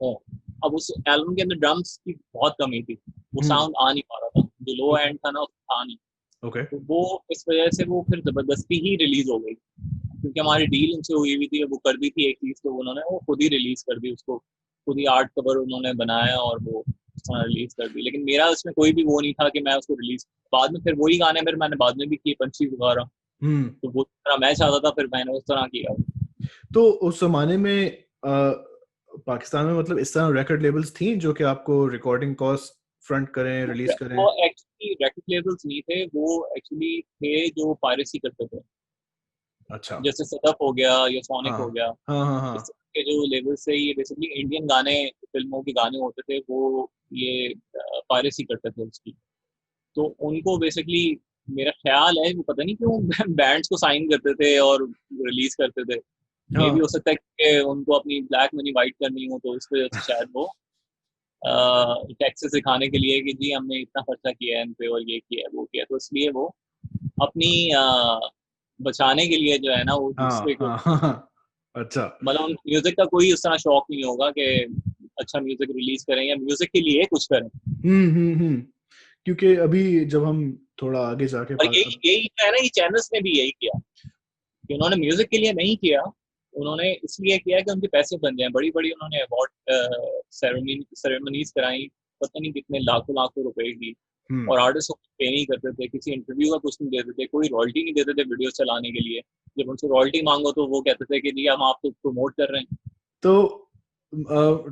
हो। अब उस एल्बम के अंदर ड्रम्स की बहुत कमी थी, वो साउंड आ नहीं पा रहा था, जो लो एंड था ना वो था नहीं। तो वो इस वजह से वो फिर जबरदस्ती ही रिलीज हो गई, क्योंकि हमारी डील उनसे हुई हुई थी, वो कर दी थी एक चीज, तो उन्होंने वो खुद ही रिलीज कर दी उसको, खुद ही आर्ट कवर उन्होंने बनाया और वो रिलीज कर दी। लेकिन मेरा उसमें कोई भी वो नहीं था कि मैं उसको रिलीज, बाद में फिर वही गाने फिर मैंने बाद में भी किए, पंछी वगैरह, तो वो तरह मैं चाहता था, फिर मैंने उस तरह किया। तो उस जमाने में पाकिस्तान में मतलब इस तरह रिकॉर्ड लेबल्स थी जो कि आपको रिकॉर्डिंग कॉस्ट फ्रंट करें, रिलीज करें? वो एक्चुअली रिकॉर्ड लेबल्स नहीं थे, वो एक्चुअली थे जो पायरेसी करते थे। अच्छा। जैसे सदफ हो गया या सोनिक हो हाँ गया, हाँ हाँ हाँ। इस तरह के जो लेबल से ये बेसिकली इंडियन गाने, फिल्मों के गाने होते थे, वो ये पायरेसी करते थे उसकी। तो उनको बेसिकली मेरा ख्याल है वो पता नहीं क्यों बैंड्स को साइन करते थे और रिलीज करते थे। ये भी हाँ हो सकता है कि उनको अपनी ब्लैक मनी वाइट करनी हो, तो इस वजह से शायद वो टैक्सेस दिखाने के लिए कि जी हमने इतना खर्चा किया है इन पे और ये किया है वो किया है, तो इसलिए वो अपनी बचाने के लिए जो है ना वो दूसरे हाँ को, हाँ हाँ। अच्छा। मतलब उन म्यूजिक का कोई उस तरह शौक नहीं होगा कि अच्छा म्यूजिक रिलीज करें या म्यूजिक के लिए कुछ करें। क्योंकि अभी जब हम थोड़ा आगे जाके और यही यही है ना, ये चैनल्स ने भी यही किया कि उन्होंने म्यूजिक के लिए नहीं किया, उन्होंने इसलिए किया कि उनके पैसे बन जाए। बड़ी बड़ी उन्होंने अवार्ड सेरेमनीज कराई, पता नहीं कितने लाखों लाखों रुपए की, और आर्टिस्ट को पे नहीं करते थे, किसी इंटरव्यू का कुछ नहीं देते थे, कोई रॉयल्टी नहीं देते थे वीडियो चलाने के लिए। जब उनसे रॉयल्टी मांगो तो वो कहते थे कि जी हम आपको प्रमोट कर रहे हैं। तो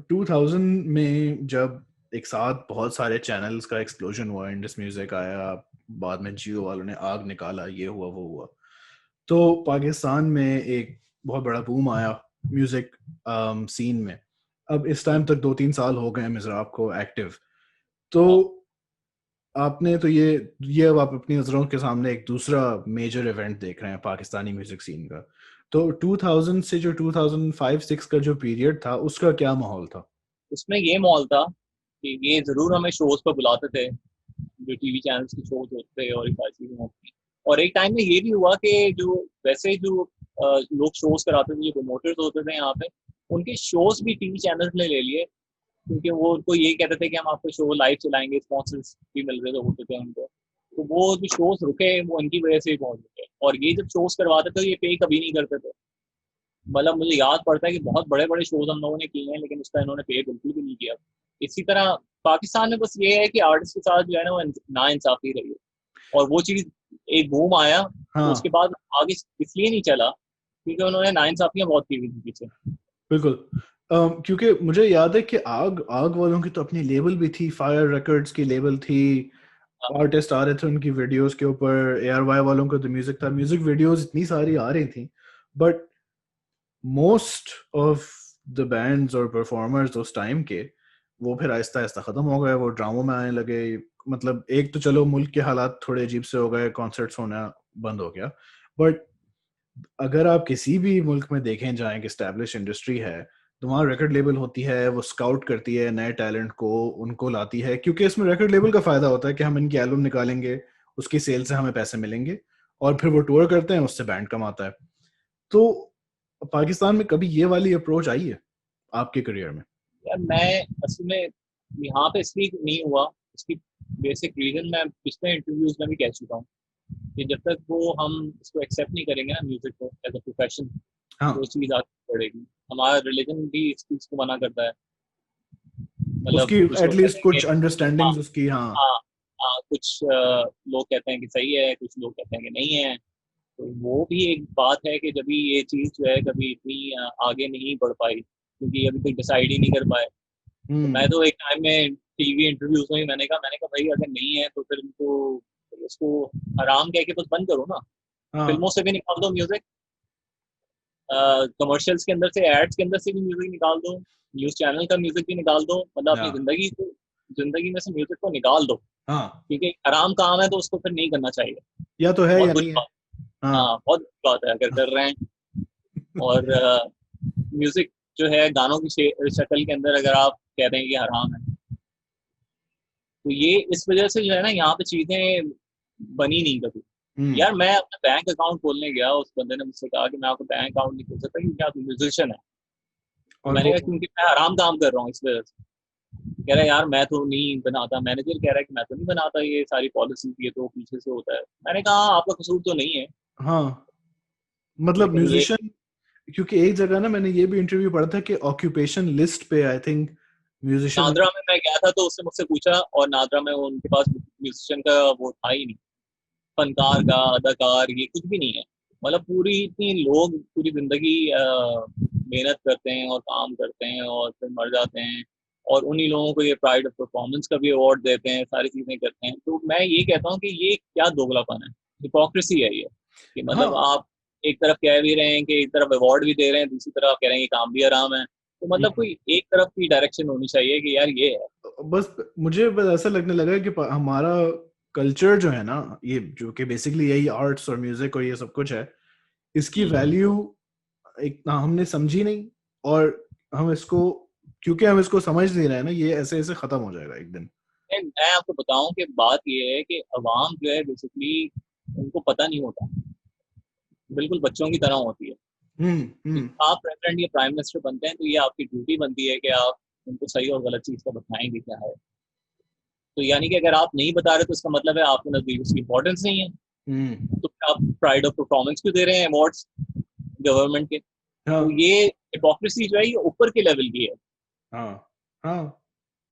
2000 में जब एक साथ बहुत सारे चैनल्स का एक्सप्लोजन हुआ, इंडस म्यूजिक आया, बाद में जियो वालों ने आग निकाला, ये हुआ वो हुआ, तो पाकिस्तान में एक बहुत बड़ा बूम आया म्यूजिक सीन में। अब इस टाइम तक 2-3 साल हो गए मिज़राब को एक्टिव। तो आपने तो ये अब आप अपनी नज़रों के सामने एक दूसरा मेजर इवेंट देख रहे हैं पाकिस्तानी म्यूजिक सीन का। तो 2000 से जो 2005-6 का जो पीरियड था उसका क्या माहौल था? उसमें ये माहौल था कि ये जरूर हमें शोज पर बुलाते थे, जो टीवी चैनल्स के शोज होते थे और एक सारी चीजें होती थी। और एक टाइम में ये भी हुआ कि जो वैसे जो लोग शोज कराते थे, जो प्रमोटर्स होते थे यहाँ पे, उनके शोज भी टीवी चैनल्स ने ले लिए, क्योंकि वो उनको यही कहते थे कि हम आपको शो लाइव चलाएंगे, स्पॉन्सर्स भी मिल रहे होते थे उनको। तो वो जो शोज रुके वो उनकी वजह से ही बहुत रुके। और ये जब शोज करवाते थे ये पे कभी नहीं करते थे। मतलब मुझे याद पड़ता है कि बहुत बड़े बड़े शोज हम लोगों ने किए हैं, लेकिन उसका इन्होंने पे बिल्कुल भी नहीं किया। इसी तरह पाकिस्तान में बस ये है कि आर्टिस्ट के साथ जो है ना वो ना इंसाफी रही है, और वो चीज एक बूम आया तो उसके बाद आगे इसलिए नहीं चला क्योंकि उन्होंने ना इंसाफियां बहुत की हुई थी पीछे। बिल्कुल। क्योंकि मुझे याद है कि आग वालों की तो अपनी लेबल भी थी, फायर रिकॉर्ड्स की लेबल थी, आर्टिस्ट आ रहे थे उनकी वीडियोस के ऊपर, ARY वालों का तो म्यूजिक था, म्यूजिक वीडियोस इतनी सारी आ रही थी, but most of the bands और परफॉर्मर्स उस टाइम के वो फिर आहिस्ता आहिस्ता ख़त्म हो गए, वो ड्रामों में आने लगे। मतलब एक तो चलो मुल्क के हालात थोड़े अजीब से हो गए, कॉन्सर्ट्स होना बंद हो गया, बट अगर आप किसी भी मुल्क में देखें जहाँ एक एस्टैब्लिश इंडस्ट्री है, तो वहाँ रिकॉर्ड लेबल होती है, वो स्काउट करती है नए टैलेंट को, उनको लाती है, क्योंकि इसमें रिकॉर्ड लेबल का फ़ायदा होता है कि हम इनकी एल्बम निकालेंगे, उसकी सेल से हमें पैसे मिलेंगे, और फिर वो टूर करते हैं, उससे बैंड कमाता है। तो पाकिस्तान में कभी ये वाली अप्रोच आई है आपके करियर में? यार मैं असल में यहाँ पे इसलिए नहीं हुआ, इसकी बेसिक रीजन मैं पिछले इंटरव्यूज में भी कह चुका हूँ कि जब तक वो हम इसको एक्सेप्ट नहीं करेंगे ना म्यूजिक को एज अ प्रोफेशन, तो चीज आगे बढ़ेगी। हमारा रिलीजन भी इस चीज को मना करता है, मतलब उसकी कुछ लोग एटलीस्ट कहते हैं कुछ कि हाँ अंडरस्टैंडिंग्स उसकी। हाँ हाँ हाँ, कुछ लोग कहते हैं कि सही है, कुछ लोग कहते हैं कि नहीं है। तो वो भी एक बात है कि जब ये चीज जो है कभी इतनी आगे नहीं बढ़ पाई क्योंकि अभी तक डिसाइड ही नहीं कर पाए। तो मैं तो एक टाइम में टीवी इंटरव्यूज में मैंने कहा भाई अगर नहीं है तो फिर उनको उसको आराम कह के बस बंद करो ना, फिल्मों से भी निकाल दो म्यूजिक, कमर्शियल्स के अंदर से, एड्स के अंदर से भी म्यूजिक निकाल दो, न्यूज चैनल का म्यूजिक भी निकाल दो, मतलब अपनी जिंदगी में से म्यूजिक को निकाल दो, क्योंकि आराम काम है तो उसको फिर नहीं करना चाहिए। या तो है बहुत या बुरी नहीं है। बात, हाँ बहुत बुरी बात है अगर कर रहे हैं। और म्यूजिक जो है गानों की शक्ल के अंदर अगर आप कह रहे हैं कि हराम है, तो ये इस वजह से जो है ना यहाँ पे चीजें बनी नहीं कभी। यार मैं अपना बैंक अकाउंट खोलने गया, उस बंदे ने मुझसे कहा कि मैं आपको बैंक अकाउंट नहीं खोल सकता क्योंकि आप म्यूजिशियन है। और मैंने कहा क्योंकि मैं आराम काम कर रहा हूँ इस वजह से। कह रहा है यार मैं तो नहीं बनाता, मैनेजर कह रहा है कि मैं तो नहीं बनाता, ये सारी पॉलिसी ये तो पीछे से होता है। मैंने कहा आपका कसूर तो नहीं है। हाँ, मतलब म्यूजिशियन, क्योंकि एक जगह ना मैंने ये भी इंटरव्यू पढ़ा था कि ऑक्यूपेशन लिस्ट पे आई थिंक म्यूजिशियन। नादरा में मैं गया था तो उससे मुझसे पूछा, और नादरा में उनके पास म्यूजिशियन का वो था ही नहीं, फनकार का, अदाकार, ये कुछ भी नहीं है। मतलब पूरी इतनी लोग पूरी जिंदगी मेहनत करते हैं और काम करते हैं और फिर मर जाते हैं, और उन्हीं लोगों को ये प्राइड ऑफ परफॉर्मेंस का भी अवार्ड देते हैं, सारी चीजें करते हैं। तो मैं ये कहता हूँ कि ये क्या दोगलापन है, हिपोक्रेसी है ये, कि मतलब हाँ आप एक तरफ कह भी रहे हैं कि एक तरफ अवार्ड भी दे रहे हैं, दूसरी तरफ आप कह रहे हैं कि काम भी आराम है। तो मतलब कोई एक तरफ की डायरेक्शन होनी चाहिए कि यार ये है। बस मुझे बस ऐसा लगने लगा कि हमारा कल्चर जो है ना, ये जो कि बेसिकली यही आर्ट्स और म्यूजिक और ये सब कुछ है, इसकी वैल्यू एक ना हमने समझी नहीं, और हम इसको, क्योंकि हम इसको समझ नहीं रहे हैं ना, ये ऐसे ऐसे खत्म हो जाएगा एक दिन। मैं आपको बताऊं कि बात ये है कि अवाम जो है बेसिकली उनको पता नहीं होता, बिल्कुल बच्चों की तरह होती है। आप प्रेसिडेंट या प्राइम मिनिस्टर बनते हैं तो ये आपकी ड्यूटी बनती है कि आप उनको सही और गलत चीज का बताएंगे क्या है। तो यानी कि अगर आप नहीं बता रहे तो इसका मतलब है आपको नजदीक उसकी इंपॉर्टेंस नहीं है। तो फिर आप प्राइड ऑफ परफॉर्मेंस क्यों दे रहे हैं अवार्ड्स गवर्नमेंट के? हाँ तो ये हिपोक्रेसी जो है ये ऊपर के लेवल की है। हाँ हाँ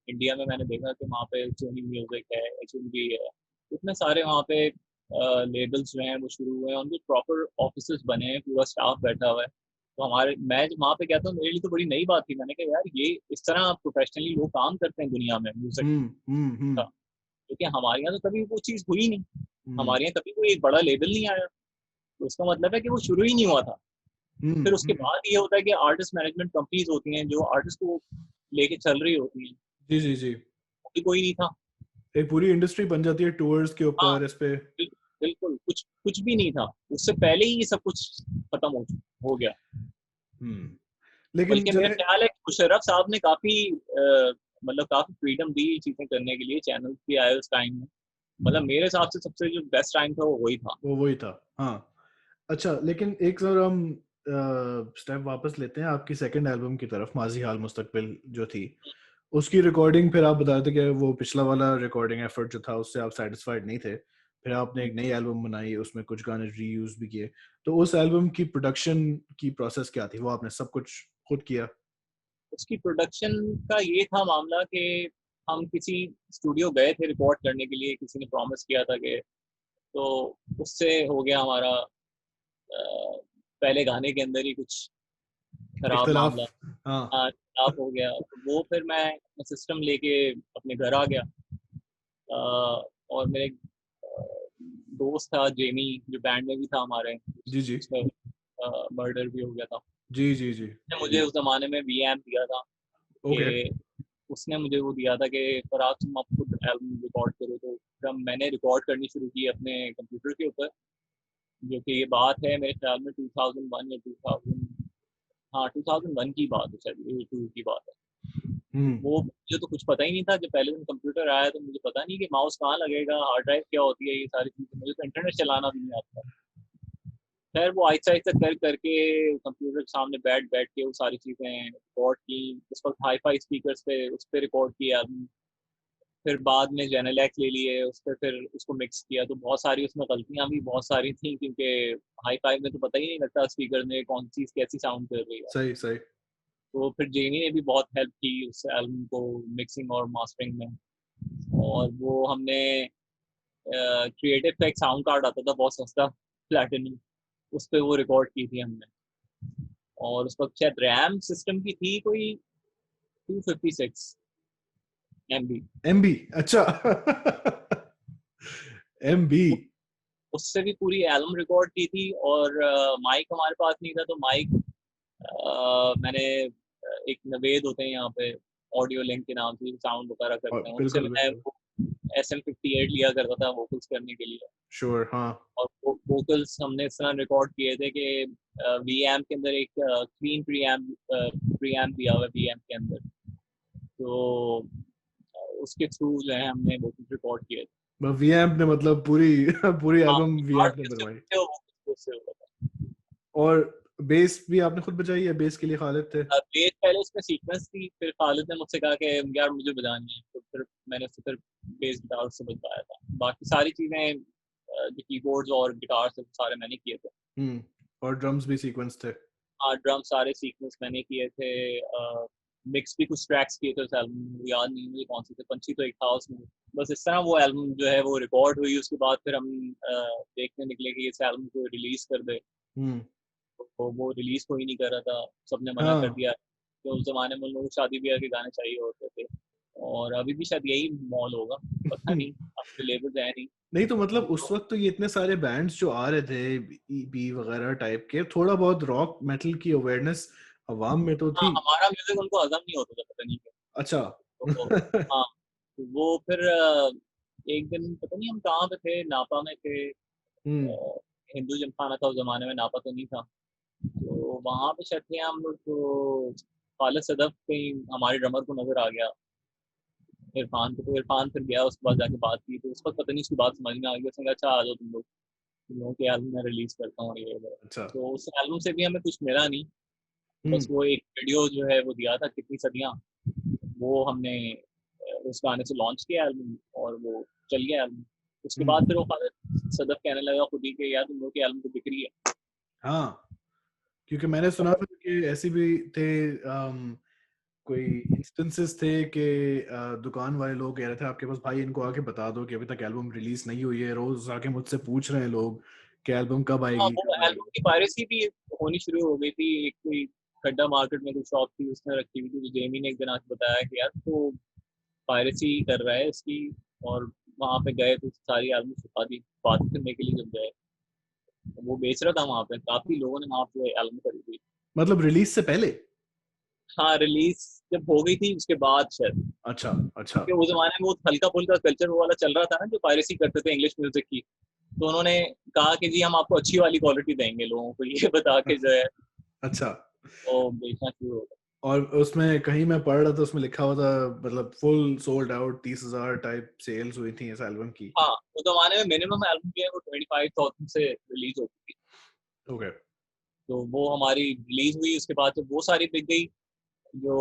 इंडिया में मैंने देखा कि वहाँ पे सोनी म्यूजिक है, HMV है, इतने सारे वहाँ पे लेबल्स जो हैं वो शुरू हुए हैं, उनके प्रॉपर ऑफिसेज बने हैं, पूरा स्टाफ बैठा हुआ है। तो हमारे मैं जब वहाँ पे गया था मेरे लिए तो बड़ी नई बात थी। मैंने कहा यार ये इस तरह प्रोफेशनली लोग काम करते हैं दुनिया में म्यूजिक का, क्योंकि हमारे यहाँ तो कभी वो चीज़ हुई नहीं। हमारे यहाँ कभी कोई एक बड़ा लेबल नहीं आया, तो इसका मतलब है कि वो शुरू ही नहीं हुआ था। फिर उसके बाद ये होता है कि आर्टिस्ट मैनेजमेंट कंपनीज होती हैं जो आर्टिस्ट को लेके चल रही होती हैं, जी जी जी, कोई नहीं था। एक पूरी इंडस्ट्री बन जाती है टूर्स के हाँ ऊपर इस पे। बिल्कुल, कुछ कुछ भी नहीं था, उससे पहले ही ये सब कुछ खत्म हो गया। लेकिन बल्कि मेरा चले, ख्याल है कि मुशर्रफ साहब ने काफी मतलब काफी फ्रीडम दी चीजें करने के लिए, चैनल भी आए उस टाइम में। मतलब मेरे हिसाब से सबसे जो बेस्ट टाइम था वो वही था। वो वही था। हाँ अच्छा, लेकिन एक जरा हम स्टेप वापस लेते हैं आपकी सेकंड एल्बम की तरफ, माजी हाल मुस्तकबिल जो थी, उसकी रिकॉर्डिंग फिर आप बता रहे थे कि वो पिछला वाला रिकॉर्डिंग एफर्ट जो था उससे आप सेटिस्फाइड नहीं थे, फिर आपने एक नई एल्बम बनाई, उसमें कुछ गाने रीयूज भी किए। तो उस एल्बम की प्रोडक्शन की प्रोसेस क्या थी? वो आपने सब कुछ खुद किया? उसकी प्रोडक्शन का ये था मामला कि हम किसी स्टूडियो गए थे रिकॉर्ड करने के लिए, किसी ने प्रॉमिस किया था कि, तो उससे हो गया हमारा पहले गाने के अंदर ही कुछ खराब इख्तलाफ। मामला। हाँ। हाँ खराब हो गया, तो वो फिर मैं सिस्टम लेके अपने घर आ गया। और मेरे एक दोस्त था जेमी, जो बैंड में भी था हमारे, जी जी उसका मर्डर भी हो गया था। जी जी जी। उसने मुझे उस जमाने में वीएम दिया था ओके। कि, उसने मुझे वो दिया था कि फराज तुम आप खुद एल्बम रिकॉर्ड करो। तो फिर मैंने रिकॉर्ड करनी शुरू की अपने कंप्यूटर के ऊपर, जो कि ये बात है मेरे ख्याल में 2001 या 2000, हाँ 2001 की बात है शायद, ये 2 की बात है। वो मुझे तो कुछ पता ही नहीं था, जब पहले दिन कंप्यूटर आया तो मुझे पता नहीं कि माउस कहाँ लगेगा, हार्ड ड्राइव क्या होती है, ये सारी चीज़ें मुझे तो इंटरनेट चलाना भी नहीं आता। खैर वो आहिस्ता आहिस्ता कर करके कंप्यूटर के सामने बैठ बैठ के वो सारी चीज़ें रिकॉर्ड की। उस वक्त हाई फाई स्पीकर्स पे उस पर रिकॉर्ड किया। फिर बाद में चैनल एक्स ले लिए, उस पर फिर उसको मिक्स किया। तो बहुत सारी उसमें गलतियां भी बहुत सारी थी, क्योंकि हाई फाई में तो पता ही नहीं लगता स्पीकर में कौन सी चीज़ कैसी साउंड कर रही है। सही सही। तो फिर जेनी ने भी बहुत हेल्प की उस एल्बम को मिक्सिंग और मास्टरिंग में। और वो हमने क्रिएटिव का एक साउंड कार्ड आता था बहुत सस्ता, प्लैटिनम, उस पर वो रिकॉर्ड की थी हमने। और उस वक्त शायद रैम सिस्टम की थी कोई 256 MB। एमबी? अच्छा। एमबी। उससे भी पूरी एल्बम रिकॉर्ड की थी। और माइक हमारे पास नहीं था, तो माइक मैंने एक नवेद होते हैं यहाँ पे, ऑडियो लिंक के नाम से साउंड वगैरह करते हैं, उनसे बिल्कुल मैं बिल्कुल। SM58 लिया करता था वोकल्स करने के लिए। श्योर हाँ। और वोकल्स हमने इस तरह रिकॉर्ड किए थे कि वीएम के अंदर एक क्लीन प्रीएम्प दिया हुआ है वीएम के अंदर, तो उसके थ्रू जो है हमने वोकल्स रिकॉर्ड किए थे। वीएम्प ने मतलब पूरी पूरी हाँ एल्बम वीएम्प ने उससे बनवाई? उससे हुआ था। और बेस भी आपने खुद बजाई है? बेस के लिए खालिद थे? बेस पहले उसमें सीक्वेंस थी, फिर खालिद ने मुझसे कहा कि यार मुझे बजानी है, तो फिर मैंने उससे फिर बेस गिटार उससे बजवाया था। बाकी सारी चीज़ें जो कीबोर्ड्स और गिटार से सारे मैंने किए थे। और ड्रम्स भी सीक्वेंस थे? हाँ ड्रम सारे सीक्वेंस मैंने किए थे। मिक्स भी कुछ ट्रैक्स किए थे उस एल्बम में, याद नहीं मुझे कौन से थे, पंछी तो एक था उसमें। बस इस तरह वो एल्बम जो है वो रिकॉर्ड हुई। उसके बाद फिर हम देखने निकले कि इस एल्बम को रिलीज कर दे। तो वो रिलीज कोई नहीं कर रहा था, सबने मना कर हाँ दिया कि उस जमाने में लोग शादी ब्याह के गाने चाहिए होते थे, और अभी भी शायद यही मॉल होगा, पता नहीं, अब तो लेबल्स है नहीं। नहीं तो मतलब उस वक्त तो ये इतने सारे बैंड्स जो आ रहे थे बी वगैरह टाइप के, थोड़ा बहुत रॉक मेटल की अवेयरनेस अवाम में तो हाँ, थी। हमारा म्यूजिक उनको हजम नहीं होता था, पता नहीं क्यों। अच्छा। तो हाँ, तो वो फिर एक दिन पता नहीं हम कहाँ पे थे, नापा में थे, हम्म हिंदू जिमखाना था उस जमाने में, नापा तो नहीं था, तो वहां पे शायद थे हम लोग, तो खालिद सदफ कहीं हमारे ड्रमर को नजर आ गया, इरफान को, तो इरफान फिर गया, उसके बाद जाके बात की, तो उस वक्त पता नहीं उसकी बात समझ में आ गई, उसने कहा अच्छा आ जाओ तुम लोगों के एल्बम में रिलीज करता हूँ ये वो। अच्छा। तो उस एल्बम से भी हमें कुछ मिला नहीं, बस हम्म वो एक वीडियो जो है वो दिया था, कितनी सदियां, वो हमने उस गाने से लॉन्च किया एल्बम, और वो चल गया एल्बम। उसके बाद फिर वो खालिद सदफ कहने लगा खुद ही कि यार तुम लोग की एल्बम तो बिक रही है। हाँ, क्योंकि मैंने सुना था कि ऐसे भी थे, कोई इंस्टेंसेस थे कि दुकान वाले लोग कह रहे थे आपके पास भाई इनको आके बता दो कि अभी तक एल्बम रिलीज नहीं हुई है, रोज आके मुझसे पूछ रहे हैं लोग कि एल्बम कब हाँ, आएगी वो कब आएगी। एल्बम की पायरेसी भी होनी शुरू हो गई थी, एक कोई खड्डा मार्केट में कोई शॉप थी उसने रखी हुई थी, तो जेमी ने एक दिन आके बताया कि यार तो पायरेसी कर रहा है इसकी, और वहां पे गए तो सारी एल्बम छुपा दी, बात करने के लिए जब गए, तो वो बेच रहा था वहां पे, काफी लोगों ने वहां पे एल्बम खरीदी। मतलब रिलीज से पहले? हाँ, रिलीज जब हो गई थी उसके बाद शायद, अच्छा अच्छा। क्योंकि उस जमाने में वो हल्का फुल्का कल्चर वो वाला चल रहा था ना, जो पायरेसी करते थे इंग्लिश म्यूजिक की, तो उन्होंने कहा कि जी हम आपको अच्छी वाली क्वालिटी देंगे लोगों को, ये बता के जो है अच्छा। वो बेचना शुरू हो गया। और उसमें कहीं मैं पढ़ रहा था, उसमें लिखा हुआ था मतलब full sold out 30,000 type sales हुई थी इस एल्बम की। हाँ, उस जमाने में मिनिमम एल्बम जो है वो 25,000 से रिलीज होती थी, ओके। तो वो हमारी रिलीज हुई, उसके बाद तो वो सारी बिक गई जो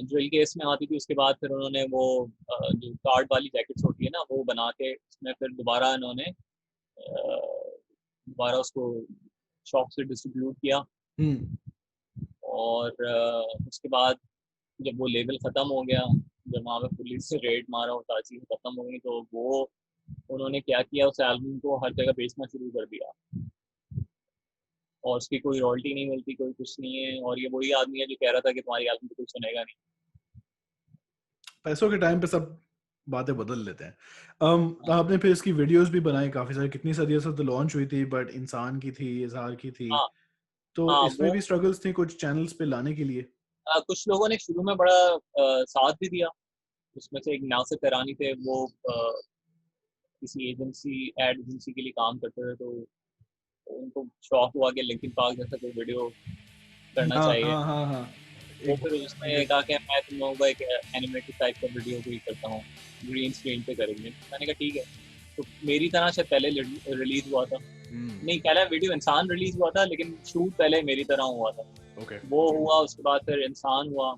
ज्वेल केस में आती थी। उसके बाद फिर उन्होंने वो जो कार्ड वाली जैकेट्स होती है ना, वो बना के उसमें फिर दोबारा इन्होंने दोबारा उसको शॉप से डिस्ट्रीब्यूट किया, हम्म और उसके बाद जब वो लेवल खत्म हो गया, जब वहाँ पे पुलिस से रेड मारा और सारी चीजें खत्म हो गई, तो वो उन्होंने क्या किया, उस एल्बम को हर जगह बेचना शुरू कर दिया, और उसकी कोई रॉयल्टी नहीं मिलती, कोई कुछ नहीं है, और ये वही आदमी है जो कह रहा था कि तुम्हारी एल्बम तो कोई सुनेगा नहीं। पैसों के टाइम पे सब बातें बदल लेते हैं। आपने फिर इसकी वीडियोस भी बनाई काफी सारी, कितनी सदियों से तो लॉन्च हुई थी, बट इंसान की थी, इजहार की थी, हाँ तो हाँ, इसमें वो भी स्ट्रगल्स थी कुछ चैनल्स पे लाने के लिए? कुछ लोगों ने शुरू में बड़ा साथ भी दिया, उसमें से एक नासिर करानी थे, वो किसी एजेंसी, एड एजेंसी के लिए काम करते थे, तो उनको शौक हुआ कि लिंकिन पार्क जैसा कोई वीडियो करना हाँ चाहिए, हाँ हाँ हाँ। वो एक फिर उसने कहा कि मैं तुम लोगों का एक एनिमेटेड टाइप का वीडियो भी करता हूँ, ग्रीन स्क्रीन पे करेंगे, मैंने कहा ठीक है। तो मेरी तरह शायद पहले रिलीज हुआ था, नहीं पहला वीडियो इंसान रिलीज हुआ था, लेकिन शूट पहले मेरी तरह हुआ था, ओके। वो हुआ, उसके बाद फिर इंसान हुआ,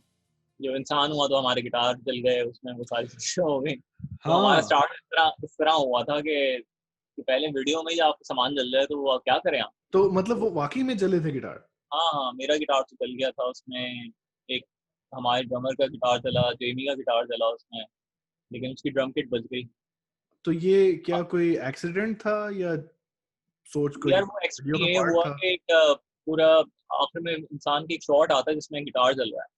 जो इंसान हुआ तो हमारे गिटार चल गए उसमें, वो सारी चीजें हो गई, तो हमारा हाँ स्टार्ट इस तरह हुआ था कि पहले वीडियो में ही आपको सामान जल जाए तो वो आप क्या करें आप। तो मतलब वो तो वाकई में जले थे गिटार? हाँ हाँ, मेरा गिटार तो चल गया था उसमें, एक हमारे ड्रमर का गिटार चला, जेमी का गिटार चला उसमें, लेकिन उसकी ड्रम किट बच गई। तो ये क्या कोई एक्सीडेंट था या सोच कोई यार वो वीडियो एक्चुअली का ये पार्ट हुआ था? कि एक पूरा आखिर में इंसान की एक शॉट आता है जिसमें गिटार जल रहा है,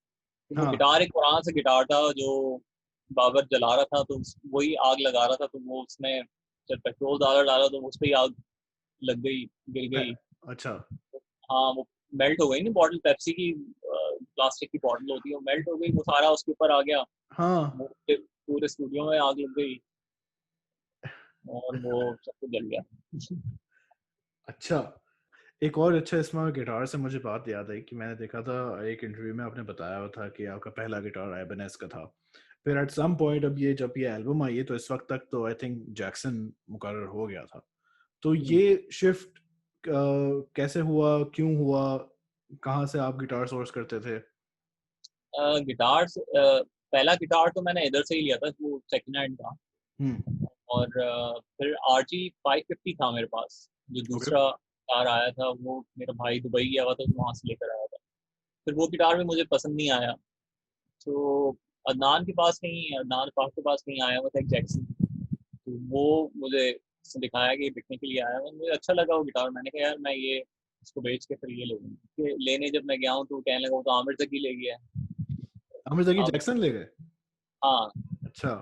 तो वो हाँ गिटार एक पुराना सा गिटार था जो बाबर जला रहा था, तो वही आग लगा रहा था, तो वो उसने जब पेट्रोल डाला डाला तो उस पर ही आग लग गई, गिर गई। अच्छा। हाँ, वो मेल्ट हो गई ना, बॉटल पेप्सी की प्लास्टिक की बॉटल होती है, वो मेल्ट हो गई, वो सारा उसके ऊपर आ गया, हाँ। वो पूरे स्टूडियो में आग लग गई, और वो सब कुछ जल गया। अच्छा। एक और अच्छा इसमें गिटार से मुझे बात याद आई कि मैंने देखा था एक इंटरव्यू में, आपने बताया हुआ था कि आपका पहला गिटार आइबेनेस का था। फिर एट सम पॉइंट अब ये जब ये एल्बम आई है तो इस वक्त तक तो आई थिंक जैक्सन मुकर्रर हो गया था। तो ये शिफ्ट कैसे हुआ, क्यों हुआ, कहाँ से आप गिटार सोर्स करते थे? गिटार पहला गिटार तो मैंने इधर से ही लिया था, वो सेकंड हैंड था, हम्म और फिर RG 550 था मेरे पास, जो ओके। दूसरा गिटार आया था वो मेरा भाई दुबई गया हुआ था तो वहां से लेकर आया था। फिर वो गिटार भी मुझे पसंद नहीं आया, तो अदनान पाक के पास कहीं आया हुआ था एक जैक्सन, तो वो मुझे उसने दिखाया कि बिकने के लिए आया हुआ, मुझे अच्छा लगा वो गिटार, मैंने कहा यार मैं ये उसको बेच के फिर ये ले गए। लेने जब मैं गया हूँ तो कहने लगा वो तो आमिर ज़की ले गया है। आमिर ज़की अब जैक्सन ले गए? हाँ, अच्छा।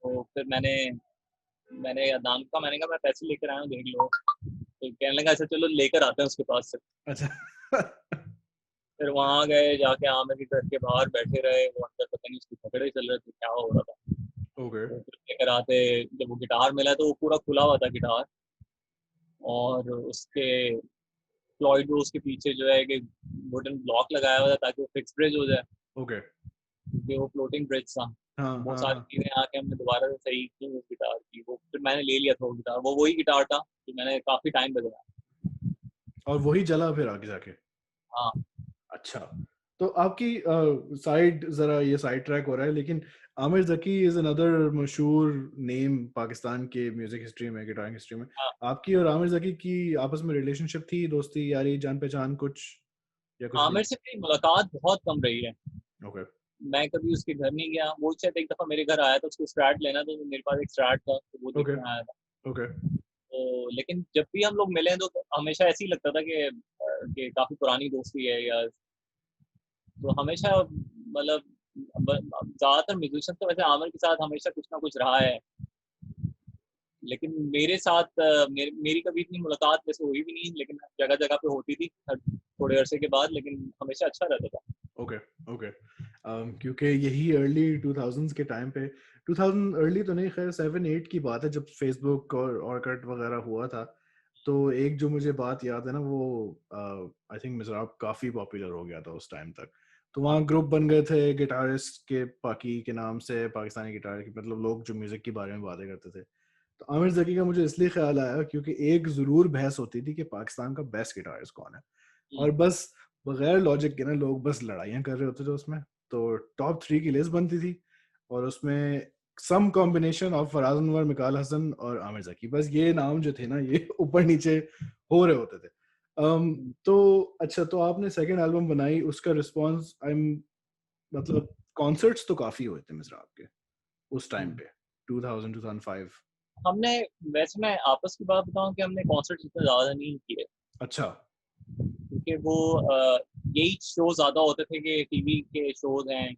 तो फिर मैंने अदनान का मैंने कहा मैं पैसे लेकर आया हूँ देख लो। तो कहने लगा अच्छा चलो लेकर आते हैं उसके पास से। अच्छा। फिर वहां गए, जाके आमिर के घर के बाहर बैठे रहे, वो अंदर पता नहीं उसकी झगड़े चल रहे थे, क्या हो रहा था। ओके। तो फिर लेकर आते, जब वो गिटार मिला तो वो पूरा खुला हुआ था गिटार, और उसके फ्लॉयड रोज के पीछे जो है कि वुडन ब्लॉक लगाया हुआ था ताकि वो फिक्स ब्रिज हो जाए, ओके। क्योंकि वो फ्लोटिंग ब्रिज था। हाँ वो हाँ सारी हाँ। चीजें आके हमने दोबारा से सही की उस गिटार की। वो फिर मैंने ले लिया था वो गिटार, वो वही गिटार था जो मैंने काफी टाइम बजाया। और वही जला फिर आगे जाके? हाँ। अच्छा। तो आपकी साइड जरा ये साइड ट्रैक हो रहा है, लेकिन आमिर ज़की इज अनदर मशहूर नेम पाकिस्तान के म्यूजिक हिस्ट्री में, गिटारिंग हिस्ट्री में। हाँ, आपकी और आमिर ज़की की आपस में रिलेशनशिप थी, दोस्ती यारी जान पहचान कुछ, या कुछ भी? आमिर से मेरी मुलाकात बहुत कम रही है। ओके। मैं कभी उसके घर नहीं गया। वो शायद एक दफा मेरे घर आया था, उसको स्ट्रैट लेना था, तो मेरे पास एक स्ट्रैट था तो वो ओके। देखने आया था। ओके। तो लेकिन जब भी हम लोग मिले तो हमेशा ऐसे ही लगता था कि काफी पुरानी दोस्ती है, या तो हमेशा मतलब ज्यादातर म्यूजिशियन तो वैसे आमिर के साथ हमेशा कुछ ना कुछ रहा है, लेकिन मेरे साथ मेरी कभी इतनी मुलाकात वैसे हुई भी नहीं, लेकिन जगह जगह पे होती थी थोड़े अरसे के बाद, लेकिन हमेशा अच्छा रहता था। ओके। ओके। क्योंकि यही अर्ली 2000s के टाइम पे, 2000 अर्ली तो नहीं, खैर 7-8 की बात है, जब फेसबुक और ऑर्कुट वगैरह हुआ था। तो एक जो मुझे बात याद है ना, वो आई थिंक मिज़राब काफ़ी पॉपुलर हो गया था उस टाइम तक। तो हाँ, वहाँ ग्रुप बन गए थे गिटारिस्ट के, पाकी के नाम से, पाकिस्तानी गिटार के, मतलब लोग जो म्यूज़िक के बारे में बातें करते थे। तो आमिर ज़की का मुझे इसलिए ख्याल आया क्योंकि एक ज़रूर बहस होती थी कि पाकिस्तान का बेस्ट गिटारिस्ट कौन है, और बस बगैर लॉजिक के ना लोग बस लड़ाइयाँ कर रहे होते थे उसमें। तो टॉप 3 की लिस्ट बनती थी, और उसमें some combination of Faraz Anwar, Mikaal Hasan और आमिर ज़की, बस ये नाम जो थे ना ये ऊपर नीचे हो रहे होते थे। तो अच्छा, तो आपने सेकंड एल्बम बनाई, उसका रिस्पांस आई एम, मतलब कॉन्सर्ट्स तो काफी हुए थे मिज़राब के उस टाइम पे, 2000 2005। हमने वैसे मैं आपस की बात बताऊं कि हमने कॉन्सर्ट इतना ज्यादा नहीं किए, अच्छा। क्योंकि वो यही शो ज्यादा होते थे कि टीवी के शोज हैं।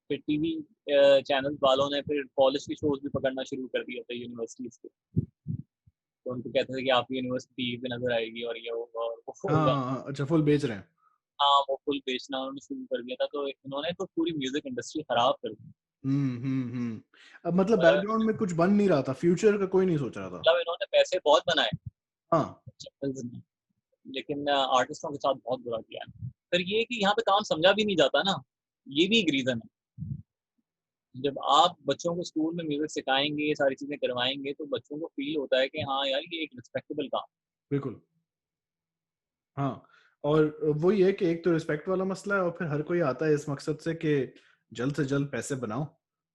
फिर टीवी चैनल वालों ने फिर कॉलेज के शोज भी पकड़ना शुरू कर दिया था यूनिवर्सिटीज के। तो उनको कहते थे कि आपकी यूनिवर्सिटी पे नजर आएगी और ये होगा और वो हाँ होगा। हाँ हाँ, अच्छा, फुल बेच रहे हैं। हाँ, वो फुल बेचना उन्होंने शुरू कर दिया था, तो इन्होंने तो पूरी म्यूजिक इंडस्ट्री खराब कर दी। अब मतलब बैकग्राउंड में कुछ बन नहीं रहा था, फ्यूचर का कोई नहीं सोच रहा था। मतलब इन्होंने पैसे बहुत बनाए हाँ। चैनल्स में, लेकिन आर्टिस्टों के साथ बहुत बुरा किया है। फिर ये कि यहाँ पे काम समझा भी नहीं जाता ना, ये भी एक रीजन है। जब आप बच्चों को स्कूल में म्यूजिक सिखाएंगे, ये सारी चीजें करवाएंगे, तो बच्चों को फील होता है कि हाँ यार ये एक रिस्पेक्टेबल काम। बिल्कुल। हाँ, और वही है कि एक तो रिस्पेक्ट वाला मसला है, और फिर हर कोई आता है इस मकसद से कि जल्द से जल्द पैसे बनाओ,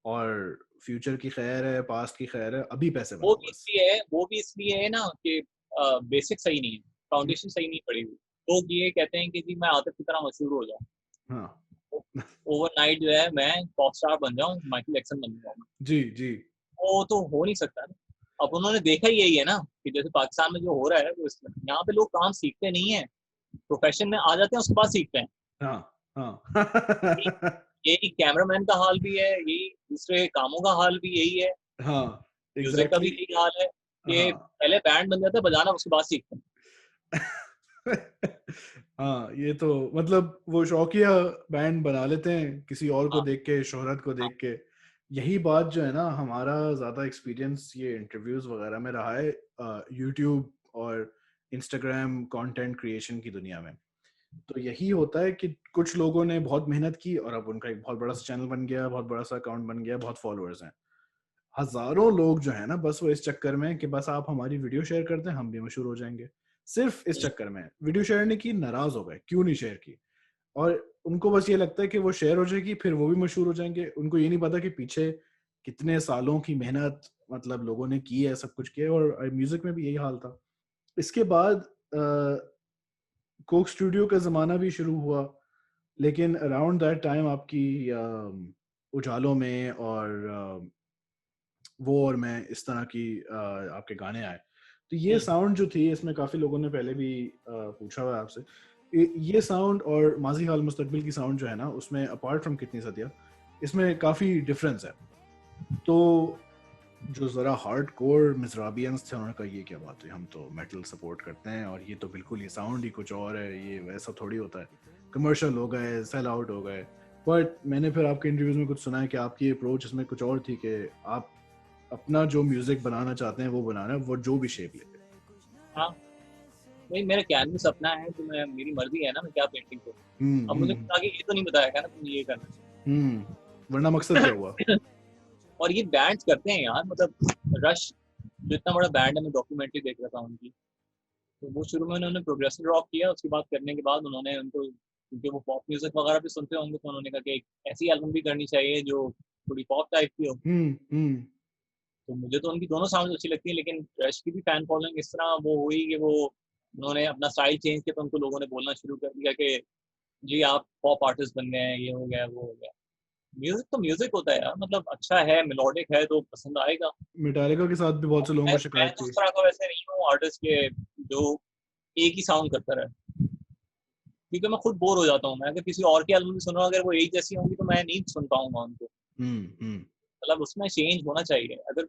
और फ्यूचर की खैर है, पास्ट की खैर है, अभी पैसे बनाओ बस। वो भी इसलिए है ना कि बेसिक सही नहीं है, फाउंडेशन सही नहीं पड़ी हुई। लोग ये कहते हैं कि जी मैं आतिफ की तरह मशहूर हो जाऊँ, हाँ। ओवरनाइट जो है मैं पॉप स्टार बन जाऊँ, माइकल जैक्सन बन जाऊँ। जी जी। वो तो हो नहीं सकता ना। अब उन्होंने देखा ही यही है ना कि जैसे पाकिस्तान में जो हो रहा है वो यहाँ पे लोग काम सीखते नहीं है, प्रोफेशन में आ जाते हैं उसके बाद सीखते हैं। हाँ हाँ। यही कैमरामैन का हाल भी है, यही दूसरे कामों का हाल भी यही है, हाँ, म्यूजिक का भी एग्जैक्टली। यही हाल है कि हाँ। पहले बैंड बन जाता है बजाना, उसके बाद सीखते हैं। हाँ, ये तो मतलब वो शौकिया बैंड बना लेते हैं किसी और को हाँ, देख के, शोहरत को हाँ, देख के। यही बात जो है ना, हमारा ज्यादा एक्सपीरियंस ये इंटरव्यूज वगैरह में रहा है, यूट्यूब और इंस्टाग्राम कंटेंट क्रिएशन की दुनिया में। तो यही होता है कि कुछ लोगों ने बहुत मेहनत की, और अब उनका एक बहुत बड़ा सा चैनल बन गया, बहुत बड़ा सा अकाउंट बन गया, बहुत फॉलोअर्स हैं। हजारों लोग जो है ना, बस वो इस चक्कर में कि बस आप हमारी वीडियो शेयर कर दें, हम भी मशहूर हो जाएंगे, सिर्फ इस चक्कर में वीडियो शेयर नहीं की, नाराज हो गए क्यों नहीं शेयर की। और उनको बस ये लगता है कि वो शेयर हो जाएगी, फिर वो भी मशहूर हो जाएंगे। उनको ये नहीं पता कि पीछे कितने सालों की मेहनत मतलब लोगों ने की है, सब कुछ किया है। और म्यूजिक में भी यही हाल था। इसके बाद कोक स्टूडियो का जमाना भी शुरू हुआ, लेकिन अराउंड दैट टाइम आपकी उजालों में और वो और मैं, इस तरह की आपके गाने आए। तो ये साउंड जो थी, इसमें काफी लोगों ने पहले भी पूछा हुआ है आपसे, ये साउंड और माजी हाल मुस्तकबिल की साउंड जो है ना, उसमें अपार्ट फ्रॉम कितनी सदियां, इसमें काफी डिफरेंस है। तो जो जरा हार्ड कोर मिज़राबियंस थे, उन्होंने कहा ये क्या बात है, हम तो मेटल सपोर्ट करते हैं और ये तो बिल्कुल, ये साउंड ही कुछ और है, ये वैसा थोड़ी होता है, कमर्शियल हो गए, सेल आउट हो गए। बट मैंने फिर आपके इंटरव्यूज में कुछ सुना है कि आपकी अप्रोच इसमें कुछ और थी, कि आप अपना जो म्यूजिक बनाना चाहते हैं वो बनाना है, वो जो भी शेप ले। हाँ नहीं, मेरा कैनवस अपना है, तो मैं, मेरी मर्जी है ना मैं क्या पेंटिंग करूँ। अब मुझे आगे ये तो नहीं बताया ना तुम ये करना, वरना मकसद क्या हुआ? और ये बैंड्स करते हैं यार, मतलब रश जो इतना बड़ा बैंड है, मैं डॉक्यूमेंट्री देख रहा था उनकी, तो वो शुरू में उन्होंने प्रोग्रेसिव रॉक किया, उसके बाद करने के बाद उन्होंने उनको, क्योंकि वो पॉप म्यूजिक वगैरह भी सुनते होंगे, तो उन्होंने कहा कि एक ऐसी एल्बम भी करनी चाहिए जो थोड़ी पॉप टाइप की हो। तो मुझे तो उनकी दोनों साउंड अच्छी लगती है, लेकिन रश की भी फैन फॉलोइंग इस तरह वो हुई कि वो, उन्होंने अपना स्टाइल चेंज किया, तो उनको लोगों ने बोलना शुरू कर दिया कि जी आप पॉप आर्टिस्ट बन गए हैं, ये हो गया वो हो गया। म्यूजिक तो म्यूजिक होता है यार, मतलब अच्छा है, मेलोडिक है तो पसंद आएगा। मेटालिका के साथ भी बहुत से लोगों को शिकायत मैं थी। उस तरह का वैसे नहीं हूँ आर्टिस्ट के जो एक ही साउंड करता रहे, क्योंकि मैं खुद बोर हो जाता हूँ। मैं अगर किसी और की एल्बम सुन रहा हूँ, अगर वो एक जैसी होंगी तो मैं नहीं सुन पाऊंगा उनको। मतलब उसमें चेंज होना चाहिए, अगर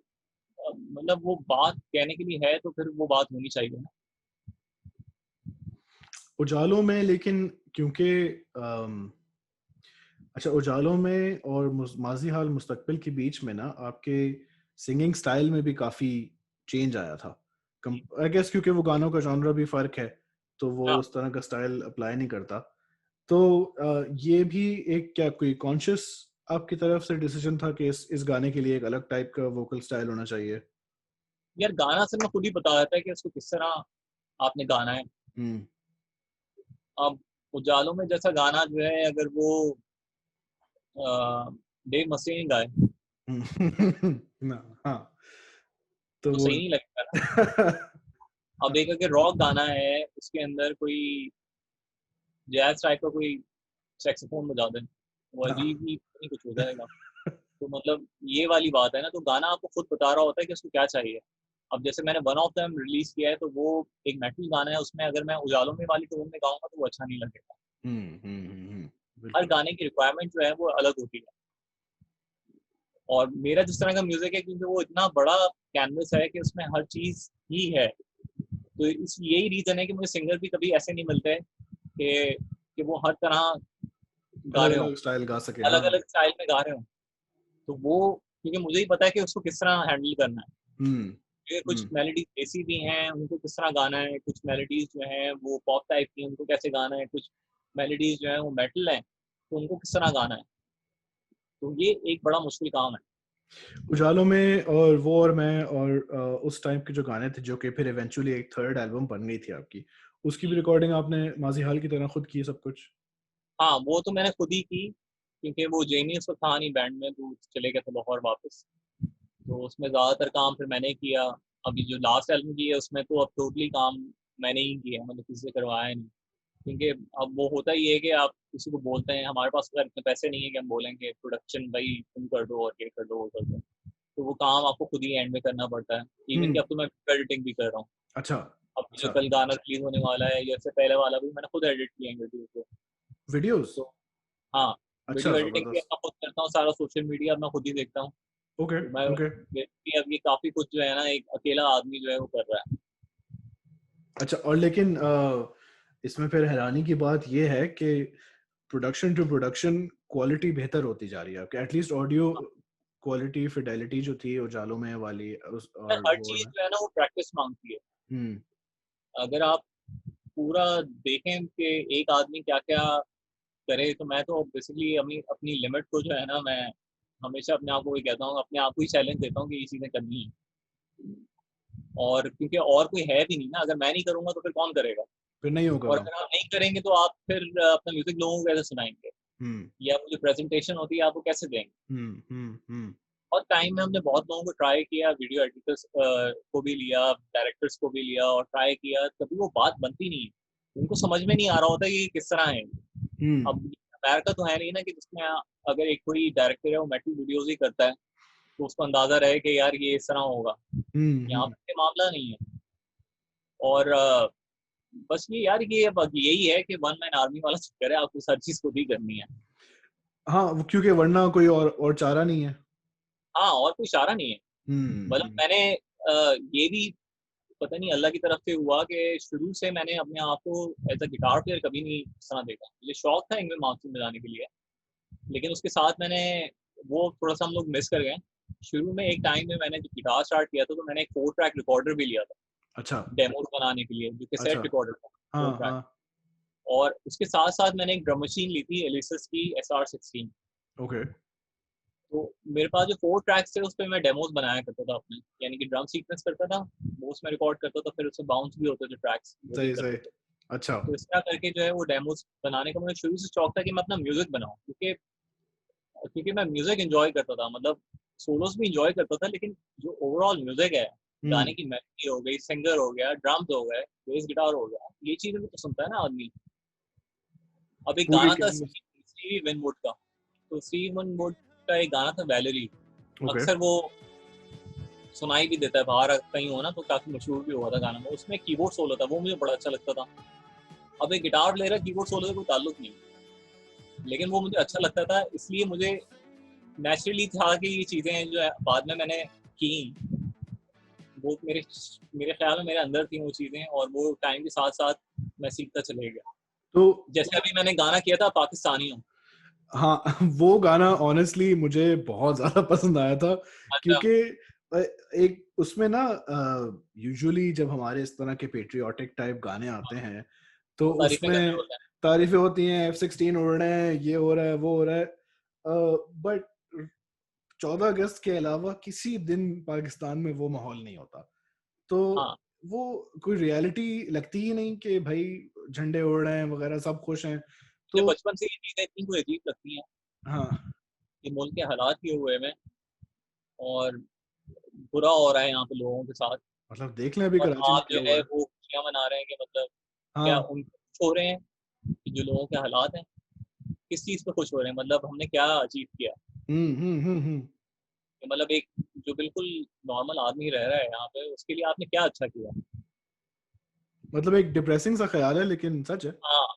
मतलब वो बात कहने के लिए है तो फिर वो बात होनी चाहिए ना। उजालों में, लेकिन क्योंकि अच्छा, उजालों में और माजी हाल मुस्तकबिल के बीच में ना आपके सिंगिंग स्टाइल में भी काफी चेंज आया था। आई गेस क्योंकि वो गानों का जॉनरा भी फर्क है, तो वो उस तरह का स्टाइल अप्लाई नहीं करता। तो ये भी एक क्या कोई कॉन्शियस आपकी तरफ से डिसीजन था कि इस गाने के लिए एक अलग टाइप का वोकल स्टाइल होना चाहिए? यार गाना से मैं खुद ही बता रहा था कि उसको किस तरह आपने गाना है। अब उजालों में जैसा गाना जो है, अगर वो डेव मसीह ने गाए ना, हाँ, तो सही नहीं लगता ना। अब एक अगर रॉक गाना है, उसके अंदर कोई जैज टाइप का कोई सैक्सोफोन बजा दें, वो अजीब ही नहीं कुछ हो जाएगा। तो मतलब ये वाली बात है ना, तो गाना आपको खुद बता रहा होता है कि उसको क्या चाहिए। अब जैसे मैंने वन ऑफ देम रिलीज किया है, तो वो एक मेटल गाना है, उसमें अगर मैं उजालों में वाली टोन में गाऊंगा तो वो अच्छा नहीं लगेगा। हर गाने की रिक्वायरमेंट जो है वो अलग होती है, और मेरा जिस तरह का म्यूजिक है, क्योंकि वो इतना बड़ा कैनवस है कि उसमें हर चीज ही है, तो इस यही रीजन है कि मुझे सिंगर भी कभी ऐसे नहीं मिलते कि वो हर तरह गा रहे हो, अलग स्टाइल गा सके। अलग अलग स्टाइल में गा रहे हो। तो वो, क्योंकि मुझे ही पता है कि उसको किस तरह हैंडल करना है। क्योंकि कुछ मेलोडीज देसी भी हैं, उनको किस तरह गाना है, कुछ मेलोडीज जो हैं वो पॉप टाइप की, उनको कैसे गाना है, कुछ मेलोडीज जो है वो मेटल है, तो उनको किस तरह गाना है। तो ये एक बड़ा मुश्किल काम है। उजालों में और वो और मैं और उस टाइम के जो गाने थे, जो कि फिर इवेंचुअली एक थर्ड एल्बम बन गई थी आपकी, उसकी भी रिकॉर्डिंग आपने माजी हाल की तरह खुद की सब कुछ? हाँ वो तो मैंने खुद ही की, क्योंकि वो जेनी उसको था नहीं बैंड में, तो चले गए थे लाहौर वापस, तो उसमें ज़्यादातर काम फिर मैंने किया। अभी जो लास्ट एल्बम की है उसमें तो अब टोटली काम मैंने ही किया, मतलब किसी से करवाया नहीं। क्योंकि अब वो होता ही है कि आप किसी को बोलते हैं, हमारे पास अगर इतने पैसे नहीं है कि हम बोलेंगे प्रोडक्शन भाई तुम कर दो और ये कर दो वो कर दो, तो वो काम आपको खुद ही एंड में करना पड़ता है। इवन कि अब तो मैं एडिटिंग भी कर रहा हूँ। अच्छा, अब जो कल गाना रिलीज होने वाला है, या इससे पहले वाला भी मैंने खुद एडिट किया है वीडियो को। वीडियोस? तो हाँ, अच्छा, वीडियो एडिटिंग भी जबरदस्त। मैं खुद करता हूँ, सारा सोशल मीडिया मैं खुद ही देखता हूँ। ओके, तो मैं ओके। अब ये काफी कुछ जो है ना, एक अकेला आदमी जो है वो कर रहा है। अच्छा, और लेकिन इसमें फिर हैरानी की बात ये है कि प्रोडक्शन टू प्रोडक्शन क्वालिटी बेहतर होती जा रही है आपके, एटलीस्ट ऑडियो क्वालिटी, फिडेलिटी जो थी उजालों में वाली और हर वो चीज में। जो है ना वो प्रैक्टिस मांगती है। अगर आप पूरा देखें कि एक आदमी क्या क्या करे, तो मैं तो बेसिकली अपनी अपनी लिमिट को जो है ना, मैं हमेशा अपने आप को ये कहता हूँ, अपने आप को ही चैलेंज देता हूँ कि ये चीजें करनी है। और क्योंकि और कोई है भी नहीं ना, अगर मैं नहीं करूंगा तो फिर कौन करेगा। फिर नहीं होगा और काम। अगर आप नहीं करेंगे तो आप फिर अपना म्यूजिक लोगों को कैसे सुनाएंगे, या वो जो प्रेजेंटेशन होती है आप वो कैसे देंगे। और टाइम में हमने बहुत लोगों को ट्राई किया, वीडियो एडिटर्स को भी लिया, डायरेक्टर्स को भी लिया और ट्राई किया, तभी वो बात बनती नहीं है। उनको समझ में नहीं आ रहा होता कि ये किस तरह है। अब अमेरिका तो है नहीं ना कि जिसमें अगर एक कोई डायरेक्टर है वो मेटल वीडियोज ही करता है तो उसको अंदाजा रहे कि यार ये इस तरह होगा। यहाँ पे मामला नहीं है। और बस ये यार ये यही है कि वन मैन आर्मी वाला चक्कर है, आपको हर चीज खुद ही करनी है। हाँ, क्योंकि वरना कोई और चारा नहीं है। हाँ, और कोई इशारा नहीं है। मतलब मैंने ये भी पता नहीं अल्लाह की तरफ से हुआ कि शुरू से मैंने अपने आप को एज अ गिटार प्लेयर कभी नहीं सुना देखा। मुझे शौक था इंग्लिश मार्क्स में जाने के लिए, लेकिन उसके साथ मैंने वो थोड़ा सा हम लोग मिस कर गए। शुरू में एक टाइम में मैंने जब गिटार स्टार्ट किया था तो मैंने एक 4 ट्रैक रिकॉर्डर भी लिया था। अच्छा। डेमोस बनाने के लिए, जो कैसेट अच्छा। रिकॉर्डर था। हाँ हाँ। और उसके साथ साथ मैंने एक ड्रम मशीन ली थी एलिसिस की SR16। ओके। तो मेरे पास जो 4 ट्रैक्स थे उस पर मैं डेमोस बनाया करता था अपने, यानी कि ड्रम सीक्वेंस करता था, वो उसमें रिकॉर्ड करता था, फिर उससे बाउंस भी होते थे ट्रैक्स, वो भी सही करते सही। थे। अच्छा। तो इस तरह करके जो है वो डेमोस बनाने का मुझे शुरू से शौक था कि मैं अपना म्यूजिक बनाऊं, क्योंकि मैं म्यूजिक एंजॉय करता था। मतलब सोलोस भी एंजॉय करता था, लेकिन जो ओवरऑल म्यूजिक है, गाने की मेलोडी हो गई, सिंगर हो गया, ड्रम्स हो गए, बेस गिटार हो गया, ये चीजें भी तो सुनता है ना आदमी। अब एक पूरी गाना था स्टीवी विनवुड का, तो स्टीवी विनवुड का एक गाना था वैलेरी। ओके। अक्सर वो सुनाई भी देता है बाहर कहीं हो ना, तो काफी मशहूर भी हुआ था गाना। उसमें कीबोर्ड सोलो था, वो मुझे बड़ा अच्छा लगता था। अब एक गिटार प्लेयर है, कीबोर्ड सोलो से कोई ताल्लुक नहीं, लेकिन वो मुझे अच्छा लगता था, इसलिए मुझे नेचुरली था कि ये चीजें जो है बाद में मैंने की, वो मेरे ख्याल में मेरे अंदर थी वो चीजें, और वो टाइम के साथ साथ मैं सीखता चले गया। तो जैसे अभी मैंने गाना किया था पाकिस्तानी हूँ। हाँ, वो गाना ऑनेस्टली मुझे बहुत ज्यादा पसंद आया था, अच्छा। क्योंकि एक उसमें ना यूजुअली जब हमारे इस तरह के पेट्रियाटिक टाइप गाने आते हैं तो तारीफें कर रहे उसमें होते हैं। तारीफें होती हैं, F-16 उड़ रहे हैं, ये हो रहा है, वो हो रहा है, बट 14 अगस्त के अलावा किसी दिन पाकिस्तान में वो माहौल नहीं होता। तो हाँ, वो कोई रियलिटी लगती ही नहीं कि भाई झंडे उड़ रहे हैं वगैरह, सब खुश हैं। मुझे तो बचपन से ये चीजें इतनी कोई अजीब लगती हैं हाँ, कि मुल्क के हालात किए हुए में, और बुरा हो रहा है यहाँ पे लोगों के साथ, मतलब देख लें अभी और कराची में आप क्या जो हुआ है है। वो खुशियां मना रहे हैं कि मतलब क्या हाँ। उन खुश हो रहे हैं कि जो लोगों के हालात हैं, किस चीज पे खुश हो रहे हैं? मतलब हमने क्या अचीव किया हम्म। कि मतलब एक जो बिल्कुल नॉर्मल आदमी रह रहा है यहाँ पे, उसके लिए आपने क्या अच्छा किया? मतलब एक डिप्रेसिंग सा ख्याल है, लेकिन सच है। हाँ,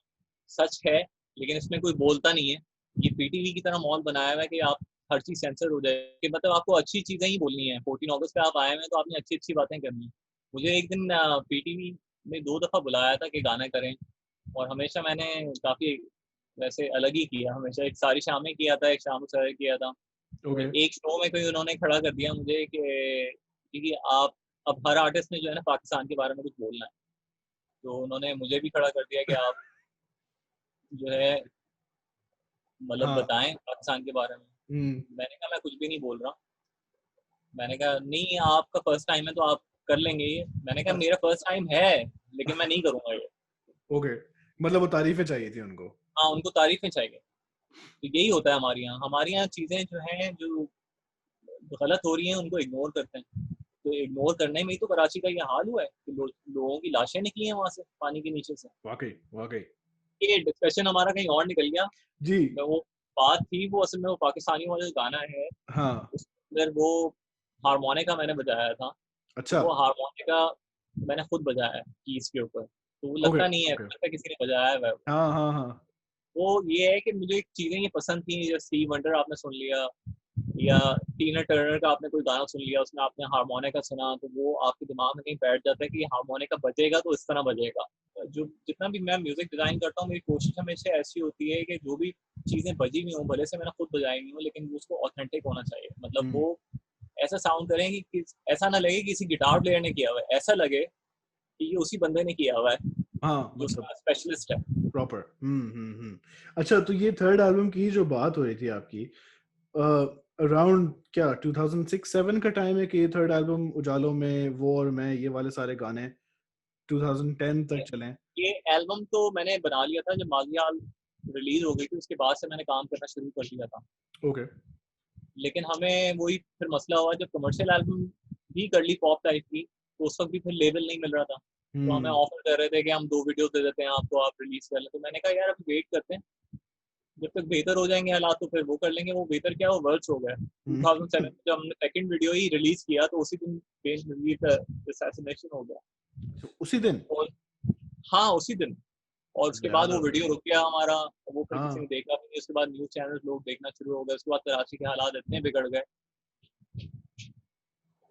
सच है, लेकिन इसमें कोई बोलता नहीं है। ये पीटीवी की तरह मॉल बनाया हुआ है कि आप हर चीज सेंसर हो जाए, कि मतलब आपको अच्छी चीजें ही बोलनी है। 14 अगस्त पे आप आए हैं तो आपने अच्छी अच्छी बातें करनी है। मुझे एक दिन पीटीवी ने 2 दफा बुलाया था कि गाना करें, और हमेशा मैंने काफी वैसे अलग ही किया। हमेशा एक सारी शामें किया था, एक शाम सवेरे किया था। तो ओके। एक शो में कोई उन्होंने खड़ा कर दिया मुझे कि आप, अब हर आर्टिस्ट ने जो है ना पाकिस्तान के बारे में कुछ बोलना है, तो उन्होंने मुझे भी खड़ा कर दिया कि आप जो है मतलब हाँ। बताएं पाकिस्तान के बारे में। हम्म। मैंने कहा मैं कुछ भी नहीं बोल रहा। मैंने कहा नहीं, आपका फर्स्ट टाइम है तो आप कर लेंगे ये। मैंने कहा मेरा फर्स्ट टाइम है, लेकिन मैं नहीं करूंगा ये। ओके, मतलब वो तारीफें चाहिए थी उनको। हाँ, उनको तारीफें चाहिए। तो यही होता है हमारे यहाँ चीजें जो हैं जो गलत हो रही हैं उनको इग्नोर करते हैं। तो इग्नोर करने में ही तो कराची का ये हाल हुआ है कि लोगों की लाशें निकली हैं वहां से, पानी के नीचे से। वाकई वाकई। ये डिस्कशन हमारा कहीं और निकल गया। जी। वो बात थी, वो असल में वो पाकिस्तानी वाला जो गाना है, हाँ। उसके अंदर वो हारमोनिका मैंने बजाया था। तो अच्छा। वो हारमोनिका मैंने खुद बजाया है कीज के ऊपर, तो वो ओके लगता नहीं है, ओके। लगता किसी ने बजाया है। हाँ हाँ हाँ। वो ये है कि मुझे चीजें ये पसंद थी, जैसे स्टीव वंडर आपने सुन लिया, या टीना टर्नर का आपने कोई गाना सुन लिया, उसमें आपने हारमोनिका सुना, तो वो आपके दिमाग में कहीं बैठ जाता है कि हारमोनिका बजेगा तो इस तरह बजेगा। जो जितना भी मैं म्यूजिक डिजाइन करता हूँ, मेरी कोशिश हमेशा ऐसी होती है कि जो भी चीजें बजी हुई हों, भले से मैंने खुद बजाई नहीं हो, लेकिन वो उसको ऑथेंटिक होना चाहिए। मतलब हम्म। वो ऐसा साउंड करें कि ऐसा ना लगे कि किसी गिटार प्लेयर ने किया हुआ है, ऐसा लगे कि ये उसी बंदे ने किया हुआ है हाँ, जो मतलब उसका स्पेशलिस्ट है। प्रॉपर। अच्छा, तो ये थर्ड एल्बम की जो बात हो रही थी आपकी, अराउंड क्या 2006-7 का टाइम है कि ये थर्ड एल्बम उजालों में वो और मैं, ये वाले सारे गाने 2010 तक चले? ये एल्बम तो मैंने बना लिया था जब माजियाल रिलीज हो गई थी, उसके बाद से मैंने काम करना शुरू कर दिया था। ओके। लेकिन हमें वही फिर मसला हुआ, जब कमर्शियल एल्बम भी कर ली पॉप टाइप की, तो उस वक्त भी फिर लेवल नहीं मिल रहा था। तो हमें हम्म। ऑफर कर रहे थे कि हम 2 वीडियो दे देते हैं आपको, आप रिलीज कर लें। तो मैंने कहा यार अभी वेट करते हैं, जब तक बेहतर हो जाएंगे हालात तो फिर वो कर लेंगे। वो बेहतर क्या, वो वर्ष हो गया 2007 में जब हमने सेकंड वीडियो ही रिलीज किया, तो उसी दिन बेन नज़ीर का असैसिनेशन हो गया। उसी दिन? और हाँ उसी दिन, और उसके बाद वो वीडियो रुक गया हमारा, वो फिर किसी ने देखा भी नहीं। उसके बाद न्यूज़ चैनल लोग देखना शुरू हो गए। उसके बाद कराची के हालात इतने बिगड़ गए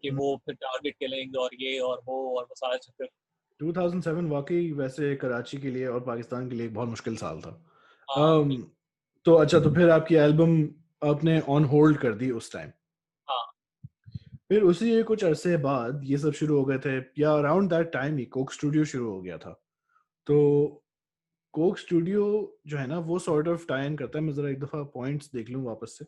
कि वो फिर टारगेट किलिंग और ये और वो सारा चक्कर। 2007 वाकई वैसे कराची के लिए और पाकिस्तान के लिए एक बहुत मुश्किल साल था। हाँ तो अच्छा, तो फिर आपकी एल्बम आपने ऑन होल्ड कर दी उस टाइम। हाँ फिर उसी कुछ अरसे बाद ये सब शुरू हो गए थे, या around that time he Coke studio शुरू हो गया था। तो कोक स्टूडियो जो है ना, वो सॉर्ट ऑफ टाई इन करता है। मैं जरा एक दफा पॉइंट्स देख लूं वापस से।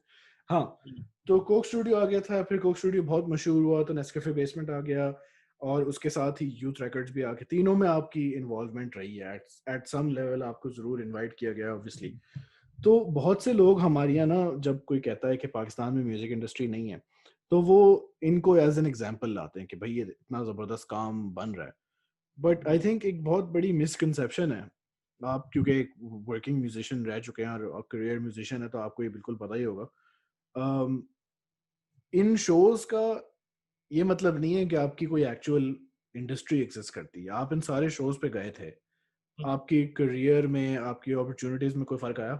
हाँ, तो कोक स्टूडियो आ गया था, फिर कोक स्टूडियो बहुत मशहूर हुआ, तो नेस्कैफे बेसमेंट आ गया, और उसके साथ ही यूथ रिकॉर्ड्स भी आ गए। तीनों में आपकी इन्वॉल्वमेंट रही है, एट सम लेवल आपको जरूर इनवाइट किया गया ऑब्वियसली। तो बहुत से लोग हमारे यहाँ ना, जब कोई कहता है कि पाकिस्तान में म्यूजिक इंडस्ट्री नहीं है, तो वो इनको एज एन एग्जाम्पल लाते हैं कि भाई ये इतना जबरदस्त काम बन रहा है। बट आई थिंक एक बहुत बड़ी मिसकंसेप्शन है। आप क्योंकि एक वर्किंग म्यूजिशियन रह चुके हैं और करियर म्यूजिशियन है, तो आपको ये बिल्कुल पता ही होगा। इन शोज का ये मतलब नहीं है कि आपकी कोई एक्चुअल इंडस्ट्री एग्जिस्ट करती है। आप इन सारे शोज पे गए थे, आपकी करियर में, आपकी अपॉर्चुनिटीज में कोई फर्क आया?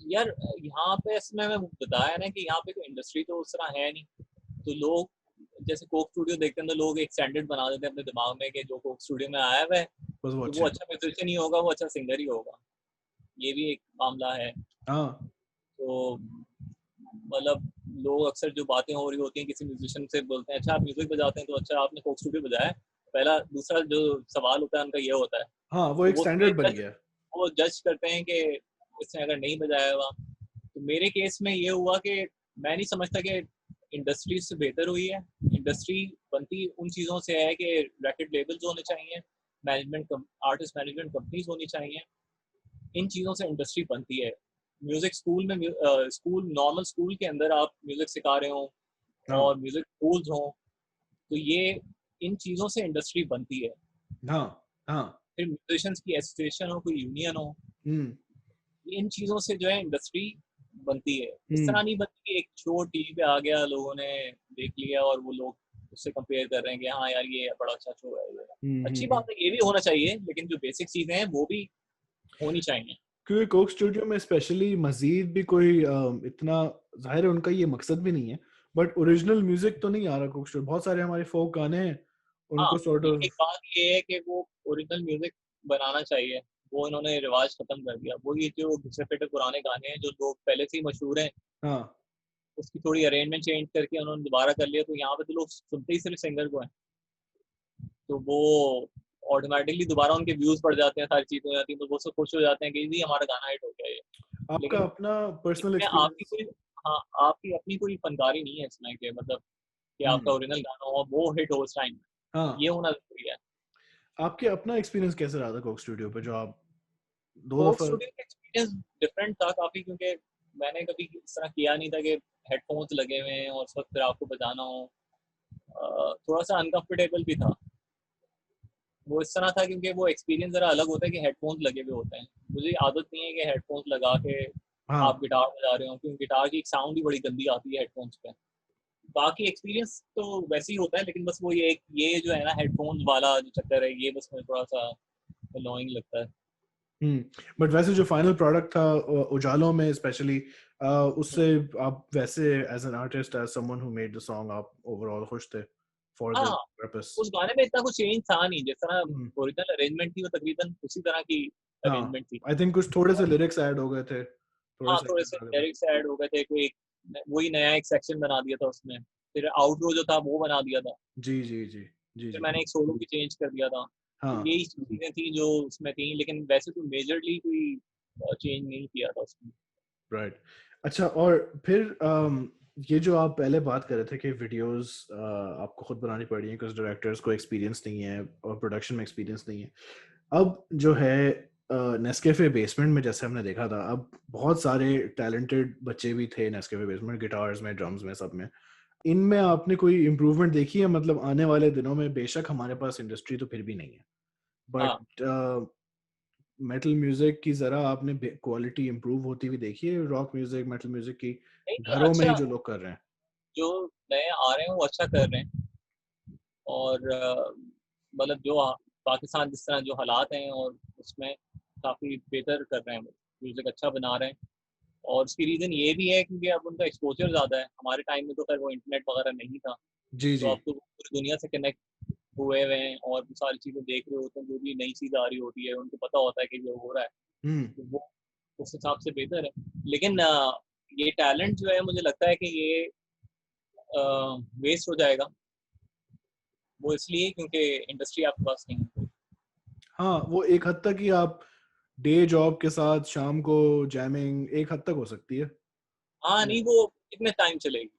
यार, यहाँ पे इसमें मैं बताया ना कि यहाँ पे कोई इंडस्ट्री तो उस तरह है नहीं। तो लोग जैसे कोक स्टूडियो देखते हैं तो लोग एक स्टैंडर्ड बना देते हैं अपने दिमाग में कि जो कोक स्टूडियो में आया हुआ है बस वो तो अच्छा वो है। अच्छा म्यूजिशियन ही होगा, वो अच्छा सिंगर ही होगा। ये भी एक मामला है। हाँ तो मतलब लोग अक्सर जो बातें हो रही होती हैं किसी म्यूजिशियन से, बोलते हैं अच्छा आप म्यूजिक बजाते हैं तो अच्छा आपने कोक स्टूडियो बजाया है। पहला दूसरा जो सवाल होता है उनका ये होता है। हाँ, वो तो एक स्टैंडर्ड बन गया। वो जज करते हैं कि इसने अगर नहीं बजाया हुआ। तो मेरे केस में ये हुआ कि मैं नहीं समझता कि इंडस्ट्री से बेहतर हुई है। इंडस्ट्री बनती उन चीज़ों से है कि रैकेट लेबल्स होने चाहिए, मैनेजमेंट आर्टिस्ट मैनेजमेंट कंपनीज होनी चाहिए। इन चीज़ों से इंडस्ट्री बनती है। म्यूजिक स्कूल में स्कूल नॉर्मल स्कूल के अंदर आप म्यूजिक सिखा रहे हो हाँ और म्यूजिक स्कूल्स हों, तो ये इन चीज़ों से इंडस्ट्री बनती है। हाँ हाँ। फिर म्यूजिशियंस की एसोसिएशन हो, कोई यूनियन हो, हम्म इन चीज़ों से जो है इंडस्ट्री बनती है। इस तरह हम्म नहीं बनती कि एक शो टीवी पे आ गया, लोगों ने देख लिया और वो लोग उससे कंपेयर कर रहे हैं कि हाँ यार ये बड़ा अच्छा शो है। ये अच्छी हम्म। बात है, ये भी होना चाहिए, लेकिन जो बेसिक चीज़ें हैं वो भी होनी चाहिए। क्योंकि कोक स्टूडियो में स्पेशली मजीद भी कोई इतना, जाहिर है उनका ये मकसद भी नहीं है, बट ओरिजिनल म्यूजिक तो नहीं आ रहा कोक स्टूडियो। बहुत सारे हमारे फोक गाने हैं, हाँ, उनको सॉर्ट एक ऑफ। बात ये है कि वो ओरिजिनल म्यूजिक बनाना चाहिए, वो इन्होंने रिवाज खत्म कर दिया। वो ये जो घिसे पिटे पुराने गाने हैं जो लोग पहले से ही मशहूर हैं, हाँ उसकी थोड़ी अरेंजमेंट चेंज करके उन्होंने दोबारा कर लिया। तो यहाँ पे तो लोग सुनते ही सिर्फ सिंगर को है, तो वो ऑटोमेटिकली दोबारा उनके व्यूज बढ़ जाते हैं, सारी चीजें हो जाती हैं, तो वो सब खुश हो जाते हैं कि जी हमारा गाना हिट हो गया ये। आपका लेकिन अपना पर्सनल इसमें आपकी एक्सपीरियंस? कोई, हाँ, आपकी अपनी कोई फनकारी नहीं है इसमें कि मतलब कि आपका हम्म। ओरिजिनल गाना हो वो हिट हो उस टाइम, हाँ, ये होना जरूरी है। आपके अपना एक्सपीरियंस कैसे रहा था कोक स्टूडियो पे, जो आप दो कोक दफा? स्टूडियो का एक्सपीरियंस डिफरेंट था काफी, क्योंकि मैंने कभी इस तरह किया नहीं था कि हेडफोन्स लगे हुए हैं और उस वक्त फिर आपको बजाना हो। थोड़ा सा अनकंफर्टेबल भी था वो, इस तरह था क्योंकि वो एक्सपीरियंस जरा अलग होता है कि हेडफोन्स लगे हुए होते हैं। मुझे आदत नहीं है कि हेडफोन्स लगा के आप हाँ, गिटार बजा रहे हो, क्योंकि गिटार की साउंड ही बड़ी गंदी आती है हेडफोन्स पे। बाकी एक्सपीरियंस तो वैसे ही होता है, लेकिन बस वो ये जो है ना हेडफोन्स वाला जो चक्कर है, ये बस मुझे थोड़ा सा अनोइंग लगता है। बट वैसे जो फाइनल प्रोडक्ट था उजालों में स्पेशली, उससे आप वैसे as an artist, as someone who made the song, आप ओवरऑल खुश थे फॉर द हाँ, पर्पस? उस गाने में इतना कुछ चेंज था नहीं, जिस तरह ओरिजिनल अरेंजमेंट थी वो तकरीबन उसी तरह की हाँ, अरेंजमेंट थी। आई थिंक कुछ थोड़े से लिरिक्स ऐड हो गए थे, थोड़े हाँ, से थोड़े एक्सेंट से आ गए थे। लिरिक्स ऐड हो गए थे, कोई वही नया एक सेक्शन बना दिया था उसमें, फिर आउटरो जो था वो बना दिया था, जी जी जी जी फिर जी। मैंने एक सोलो भी चेंज कर दिया था। तो हाँ, यही चीजें थी जो उसमें थी, लेकिन वैसे तो मेजरली कोई चेंज नहीं किया था उसमें। राइट। अच्छा, और फिर ये जो आप पहले बात कर रहे थे कि वीडियोस आपको खुद बनानी पड़ रही है, कुछ डायरेक्टर्स को एक्सपीरियंस नहीं है और प्रोडक्शन में एक्सपीरियंस नहीं है। अब जो है नेस्कैफे बेसमेंट में, जैसे हमने देखा था, अब बहुत सारे टैलेंटेड बच्चे भी थे नेस्कैफे बेसमेंट, गिटार्स में, ड्रम्स में, सब में। इनमें आपने कोई इम्प्रूवमेंट देखी है? मतलब आने वाले दिनों में बेशक हमारे पास इंडस्ट्री तो फिर भी नहीं है, हाँ, बट मेटल म्यूजिक की जरा आपने क्वालिटी इंप्रूव होती हुई देखी है? रॉक म्यूजिक, मेटल म्यूजिक की नहीं नहीं, घरों में ही अच्छा, जो लोग कर रहे हैं। जो नए आ रहे हैं वो अच्छा कर रहे हैं। और मतलब जो पाकिस्तान जिस तरह जो हालात हैं और उसमें काफ़ी बेहतर कर रहे हैं, म्यूज़िक अच्छा बना रहे हैं। और उसकी रीज़न ये भी है क्योंकि अब उनका एक्सपोजर ज़्यादा है। हमारे टाइम में तो खैर वो इंटरनेट वगैरह नहीं था, जी तो जी। अब तो वो पूरी दुनिया से कनेक्ट हुए हुए हैं और वो सारी चीज़ें देख रहे होते हैं, जो भी नई चीज़ आ रही होती है, उनको पता होता है कि जो हो रहा है, हम्म। तो वो उस हिसाब से बेहतर है। लेकिन ये टैलेंट जो है मुझे लगता है कि ये वेस्ट हो जाएगा, वो इसलिए क्योंकि इंडस्ट्री आपके पास नहीं है। हाँ, वो एक हद तक ही आप डे जॉब के साथ शाम को जैमिंग एक हद तक हो सकती है। हाँ, नहीं वो कितने टाइम चलेगी?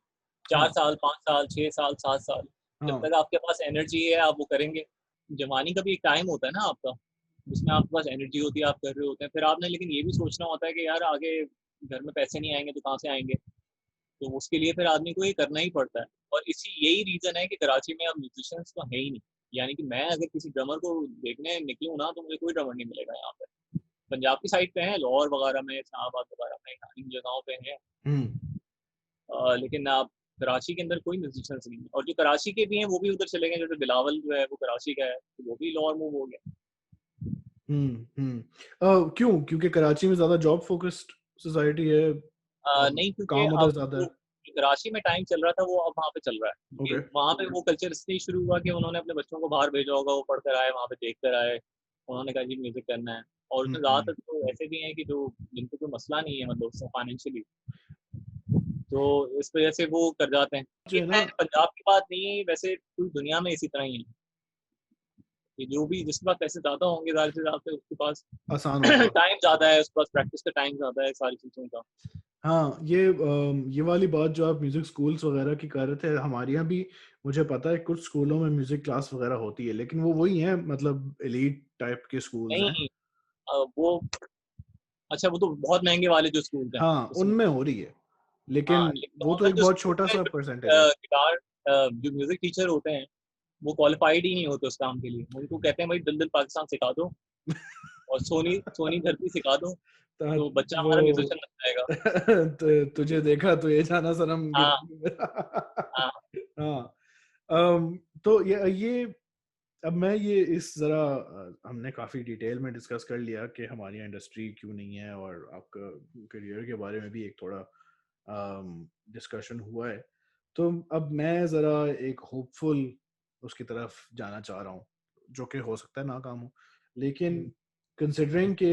4 हाँ साल, 5 साल, 6 साल, 7 साल, जब हाँ। तक आपके पास एनर्जी है आप वो करेंगे। जवानी का भी एक टाइम होता है ना आपका, जिसमें आपके पास एनर्जी होती है, आप कर रहे होते हैं। फिर आपने लेकिन ये भी सोचना होता है कि यार आगे घर में पैसे नहीं आएँगे तो कहाँ से आएँगे? तो उसके लिए फिर आदमी को ये करना ही पड़ता है। और यही रीज़न है कि कराची में अब म्यूज़िशियंस तो है ही नहीं। यानी कि मैं अगर किसी ड्रमर को देखने निकलूँ ना, तो मुझे कोई ड्रमर नहीं मिलेगा यहाँ पे। पंजाब की साइड पे हैं, लाहौर वगैरह में, इस्लामाबाद वगैरह में, इन जगहों पे हैं। हम्म। लेकिन आप कराची के अंदर कोई म्यूजिशियंस नहीं है। और जो कराची के भी हैं वो भी उधर चले गए, जैसे बिलावल जो है वो कराची का है, तो वो भी लाहौर मूव हो गया। क्यों? क्योंकि कराची में ज्यादा जॉब फोकस्ड सोसाइटी है और नहीं, क्योंकि काम उधर अब ज्यादा है। जो कराची में टाइम चल रहा था वो अब वहाँ पे चल रहा है, ओके। कि वहाँ पे वो कल्चर इसलिए शुरू हुआ कि उन्होंने अपने बच्चों को बाहर भेजा होगा, वो पढ़ कर आए, वहाँ पे देख कर आए, उन्होंने कहा जी म्यूजिक करना है। और उसमें हम्म। ज़्यादातर तो ऐसे भी हैं कि जो जिनको कोई मसला नहीं है, मतलब फाइनेंशियली, तो इस वजह से वो कर जाते हैं। जो ये है ना, खैर पंजाब की बात नहीं है, वैसे पूरी दुनिया में इसी तरह ही है कि जो भी जिसके पास पैसे ज़्यादा होंगे, ज़ाहिर सी बात है उसके पास आसान होगा। टाइम ज़्यादा है, उसके पास प्रैक्टिस का टाइम ज़्यादा है सारी चीज़ों का। हाँ, ये वाली बात जो आप म्यूजिक स्कूल्स वगैरह की कर रहे थे, हमारे यहाँ भी मुझे पता है कुछ स्कूलों में म्यूजिक क्लास वगैरह होती है, लेकिन वो वही है, मतलब एलीट टाइप के स्कूल्स हैं। नहीं, वो अच्छा, वो तो बहुत महंगे वाले जो स्कूल हैं हाँ, उसमें। उनमें हो रही है, हाँ, लेकिन लेकिन वो तो नॉर्मल एक जो बहुत स्कूल छोटा हैं, सा जो परसेंटेज है। गिटार जो म्यूजिक टीचर होते हैं, वो क्वालिफाइड ही नहीं होते उस काम के लिए। उनको कहते हैं भाई दलदल पाकिस्तान सिखा दो और सोनी सोनी धरती सिखा दो, ता- तो बच्चा वो हमारा म्यूजिशियन बन जाएगा। तुझे देखा तो ये जाना सनम हाँ, गिरा। हाँ, हाँ। तो ये अब मैं ये इस जरा हमने काफी डिटेल में डिस्कस कर लिया कि हमारी इंडस्ट्री क्यों नहीं है, और आपका करियर के बारे में भी एक थोड़ा डिस्कशन हुआ है। तो अब मैं ज़रा एक होपफुल उसकी तरफ जाना चाह रहा हूँ, जो कि हो सकता है नाकाम हो, लेकिन कंसिडरिंग कि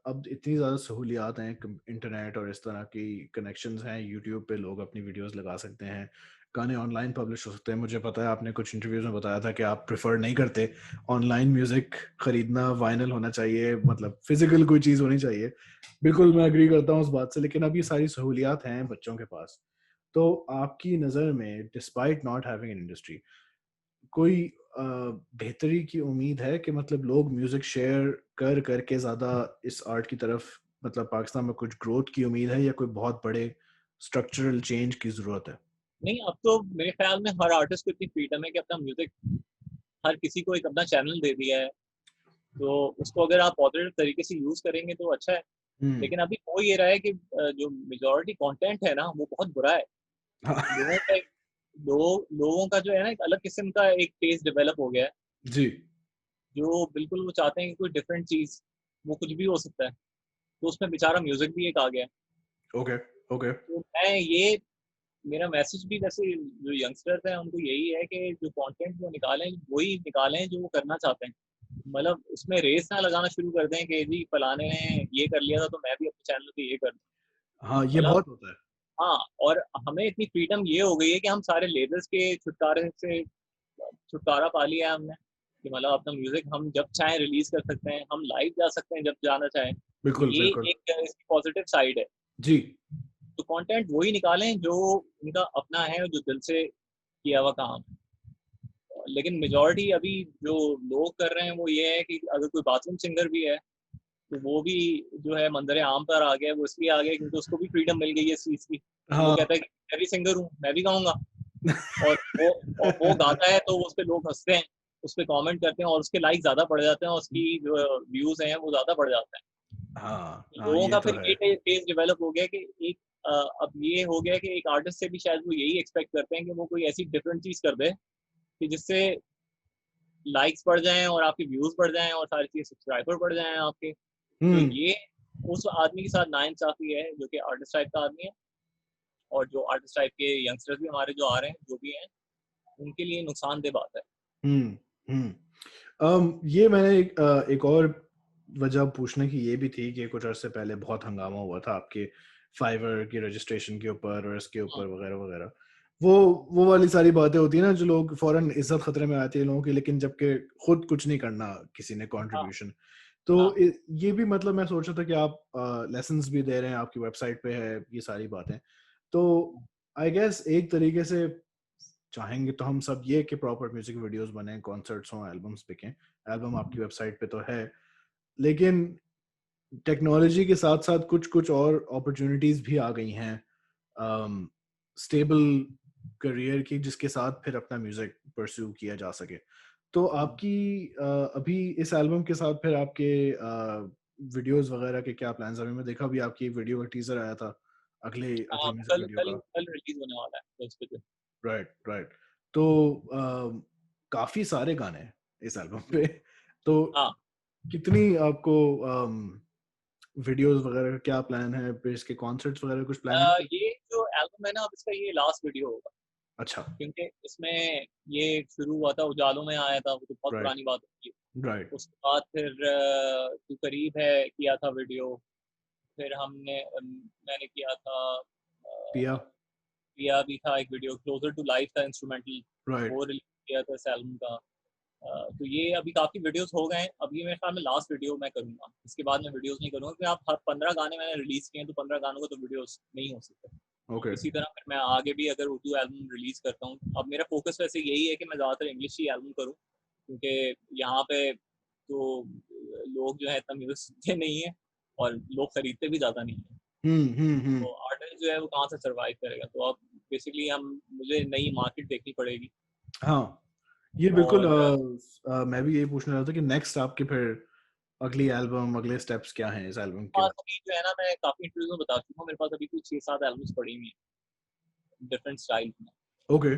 अब इतनी ज़्यादा सहूलियात हैं, इंटरनेट और इस तरह की कनेक्शंस हैं, यूट्यूब पे लोग अपनी वीडियोस लगा सकते हैं, गाने ऑनलाइन पब्लिश हो सकते हैं। मुझे पता है आपने कुछ इंटरव्यूज में बताया था कि आप प्रेफर नहीं करते ऑनलाइन म्यूज़िक खरीदना, वाइनल होना चाहिए, मतलब फिजिकल कोई चीज़ होनी चाहिए। बिल्कुल मैं एग्री करता हूँ उस बात से, लेकिन अब ये सारी सहूलियात हैं बच्चों के पास। तो आपकी नज़र में despite not having an industry, कोई बेहतरी की उम्मीद है कि मतलब लोग म्यूजिक शेयर कर करके ज़्यादा इस आर्ट की तरफ, मतलब पाकिस्तान में कुछ ग्रोथ की उम्मीद है, या कोई बहुत बड़े स्ट्रक्चरल चेंज की ज़रूरत है? नहीं, अब तो मेरे ख्याल में हर आर्टिस्ट को इतनी फ्रीडम है कि अपना म्यूजिक हर किसी को एक अपना चैनल दे दिया है, तो उसको अगर आप पॉजिटिव तरीके से यूज करेंगे तो अच्छा है। हम्म। लेकिन अभी हो ये रहा है कि जो मेजोरिटी कंटेंट है ना वो बहुत बुरा है। लोगों का एक लोगों का जो है ना एक अलग किस्म का एक टेस्ट डेवलप हो गया है, जी। जो बिल्कुल वो चाहते हैं कि कोई डिफरेंट चीज, वो कुछ भी हो सकता है, तो उसमें बेचारा म्यूजिक भी एक आ गया है। ओके। ओके। तो मैं ये मेरा मैसेज भी वैसे जो यंगस्टर्स हैं उनको यही है कि जो कंटेंट वो निकालें वही निकालें जो वो करना चाहते हैं। मतलब उसमें रेस ना लगाना शुरू कर दें कि जी फलाने ने ये कर लिया था तो मैं भी अपने चैनल पे ये कर दूं। हाँ, ये मतलब बहुत होता है। हाँ, और हमें इतनी फ्रीडम ये हो गई है कि हम सारे लेबल्स के छुटकारे से छुटकारा पा लिया है हमने, कि मतलब अपना म्यूजिक हम जब चाहें रिलीज कर सकते हैं, हम लाइव जा सकते हैं जब जाना चाहें। तो बिल्कुल ये बिल्कुल। एक इसकी पॉजिटिव साइड है। जी। तो कंटेंट वही निकालें जो उनका अपना है, जो दिल से किया हुआ काम है। लेकिन मेजोरिटी अभी जो लोग कर रहे हैं वो ये है कि अगर कोई बाथरूम सिंगर भी है तो वो भी जो है मंजर आम पर आ गया। वो इसलिए आ गया क्योंकि उसको भी फ्रीडम मिल गई है इस चीज़ की। वो हाँ। कहता है कि मैं भी सिंगर हूँ, मैं भी गाऊंगा। और वो गाता है तो उस पर लोग हंसते हैं, उस पर कमेंट करते हैं और उसके लाइक ज़्यादा बढ़ जाते हैं और उसकी जो व्यूज़ हैं वो ज़्यादा बढ़ जाते हैं। हाँ हाँ, लोगों ये का तो फिर है। ये टेस्ट डेवलप हो गया कि एक अब ये हो गया कि एक आर्टिस्ट से भी शायद वो यही एक्सपेक्ट करते हैं कि वो कोई ऐसी डिफरेंट चीज़ कर दे कि जिससे लाइक्स बढ़ जाएं और आपके व्यूज बढ़ जाएं और सारी चीज सब्सक्राइबर बढ़ जाएं आपके, तो ये उस आदमी के साथ नाइंसाफी है जो कि आर्टिस्ट टाइप का आदमी है, और जो आर्टिस्ट टाइप के यंगस्टर्स भी हमारे जो आ रहे हैं जो भी हैं उनके लिए नुकसानदेह बात है। ये मैंने एक और वजह पूछने की ये भी थी कि कुछ अर्से पहले बहुत हंगामा हुआ था आपके फाइवर की रजिस्ट्रेशन के ऊपर और इसके ऊपर वगैरह वगैरह। वो वाली सारी बातें होती है ना, जो लोग फौरन इज्जत खतरे में आती है लोगों की, लेकिन जबकि खुद कुछ नहीं करना किसी ने कंट्रीब्यूशन। तो ये भी मतलब मैं सोच रहा था कि आप लेसन्स भी दे रहे हैं, आपकी वेबसाइट पे है ये सारी बातें, तो आई गेस एक तरीके से चाहेंगे तो हम सब ये कि प्रॉपर म्यूजिक वीडियोस बने, कॉन्सर्ट्स हों, एल्बम्स बिकें। एल्बम आपकी वेबसाइट पे तो है, लेकिन टेक्नोलॉजी के साथ साथ कुछ कुछ और अपॉर्चुनिटीज भी आ गई हैं स्टेबल करियर की, जिसके साथ फिर अपना म्यूजिक परस्यू किया जा सके। तो आपकी अभी इस एल्बम के साथ फिर आपके वीडियोस वगैरह के क्या प्लान्स हैं? अभी मैं देखा भी आपकी वीडियो का टीजर आया था अगले म्यूजिक कल वीडियो कल का। कल रिलीज होने वाला है 10 बजे। राइट। तो काफी सारे गाने हैं इस एल्बम पे, तो कितनी आपको वीडियोस वगैरह का क्या प्लान है, फिर इसके कॉन्सर्ट्स वगैरह कुछ प्लान है? ये जो एल्बम है ना, अब इसका ये लास्ट वीडियो होगा। अच्छा। क्योंकि इसमें ये शुरू हुआ था, उजालों में आया था, वो तो बहुत पुरानी बात होती है। राइट। उसके बाद फिर तू करीब है किया था वीडियो, फिर मैंने किया था पिया भी था एक वीडियो, क्लोजर टू लाइफ था इंस्ट्रूमेंटल, वो रिलीज किया था इस एल्बम का। तो ये अभी काफी वीडियोस हो गए हैं। अभी मेरे ख्याल में लास्ट वीडियो मैं करूंगा, इसके बाद मैं वीडियोस नहीं करूंगा, क्योंकि आप 15 गाने मैंने रिलीज किए हैं, तो 15 गानों को तो वीडियोस नहीं हो सकते। ओके। इसी तरह फिर मैं आगे भी अगर उर्दू एल्बम रिलीज करता हूँ, अब मेरा फोकस वैसे यही है कि मैं ज़्यादातर इंग्लिश ही एल्बम करूँ, क्योंकि यहाँ पे तो लोग जो है इतना म्यूजिक सुनते नहीं है और लोग खरीदते भी ज़्यादा नहीं है। तो आर्टिस्ट जो है वो कहाँ से सर्वाइव करेगा? तो अब बेसिकली मुझे नई मार्केट देखनी पड़ेगी। हाँ, ये बिल्कुल और मैं भी यही पूछने रहा था कि नेक्स्ट आपके फिर अगली एल्बम, अगले स्टेप्स क्या हैं इस एल्बम के बाद? अभी जो है ना, मैं काफी इंटरव्यूज में बता चुका हूँ, मेरे पास अभी कुछ 6-7 एल्बम्स पड़ी हुई हैं डिफरेंट स्टाइल में। ओके।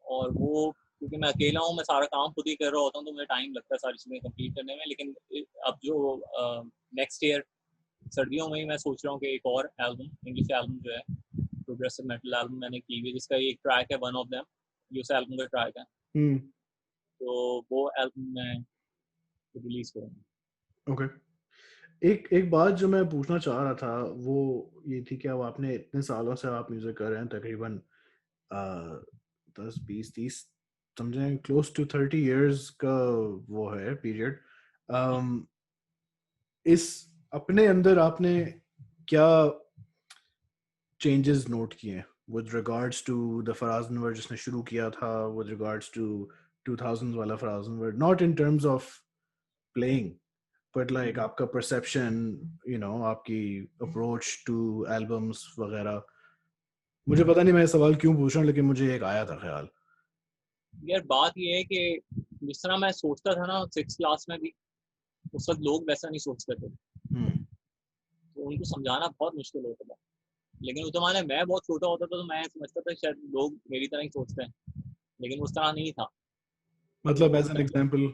और वो क्योंकि मैं अकेला हूँ, मैं सारा काम खुद ही कर रहा होता हूँ, तो मुझे टाइम लगता है सारी चीज़ें कंप्लीट करने में। लेकिन अब जो नेक्स्ट ईयर सर्दियों में ही मैं सोच रहा हूँ कि एक और एल्बम, इंग्लिश एल्बम जो है, प्रोग्रेसिव मेटल एल्बम मैंने की हुई है, जिसका एक ट्रैक है वन ऑफ देम, ये उस एल्बम का ट्रैक है। तो वो एल्बम मैं रिलीज करूँगा। ओके। एक बात जो मैं पूछना चाह रहा था वो ये थी कि अब आपने इतने सालों से आप म्यूजिक कर रहे हैं, तकरीबन 10 20 30 समझें क्लोज टू 30 years का वो है पीरियड। इस अपने अंदर आपने क्या चेंजेस नोट किए with regards to the Faraz Anwar जिसने शुरू किया था, विद रिगार्ड्स टू 2000 वाला Faraz Anwar, not in terms of playing but like आपका परसेप्शन, आपकी अप्रोच टू एल्बम्स वगैरह? मुझे पता नहीं मैं सवाल क्यों पूछ रहा हूँ, लेकिन मुझे एक आया था ख्याल। यार बात ये है कि जिस तरह मैं सोचता था ना 6th क्लास में भी, उस वक्त लोग वैसा नहीं सोचते थे, तो उनको समझाना बहुत मुश्किल होता था। लेकिन उस जमाने मैं बहुत छोटा होता था, तो मैं समझता था शायद लोग मेरी तरह ही सोचते हैं, लेकिन उस तरह नहीं था। मतलब तो एज एन एग्जांपल?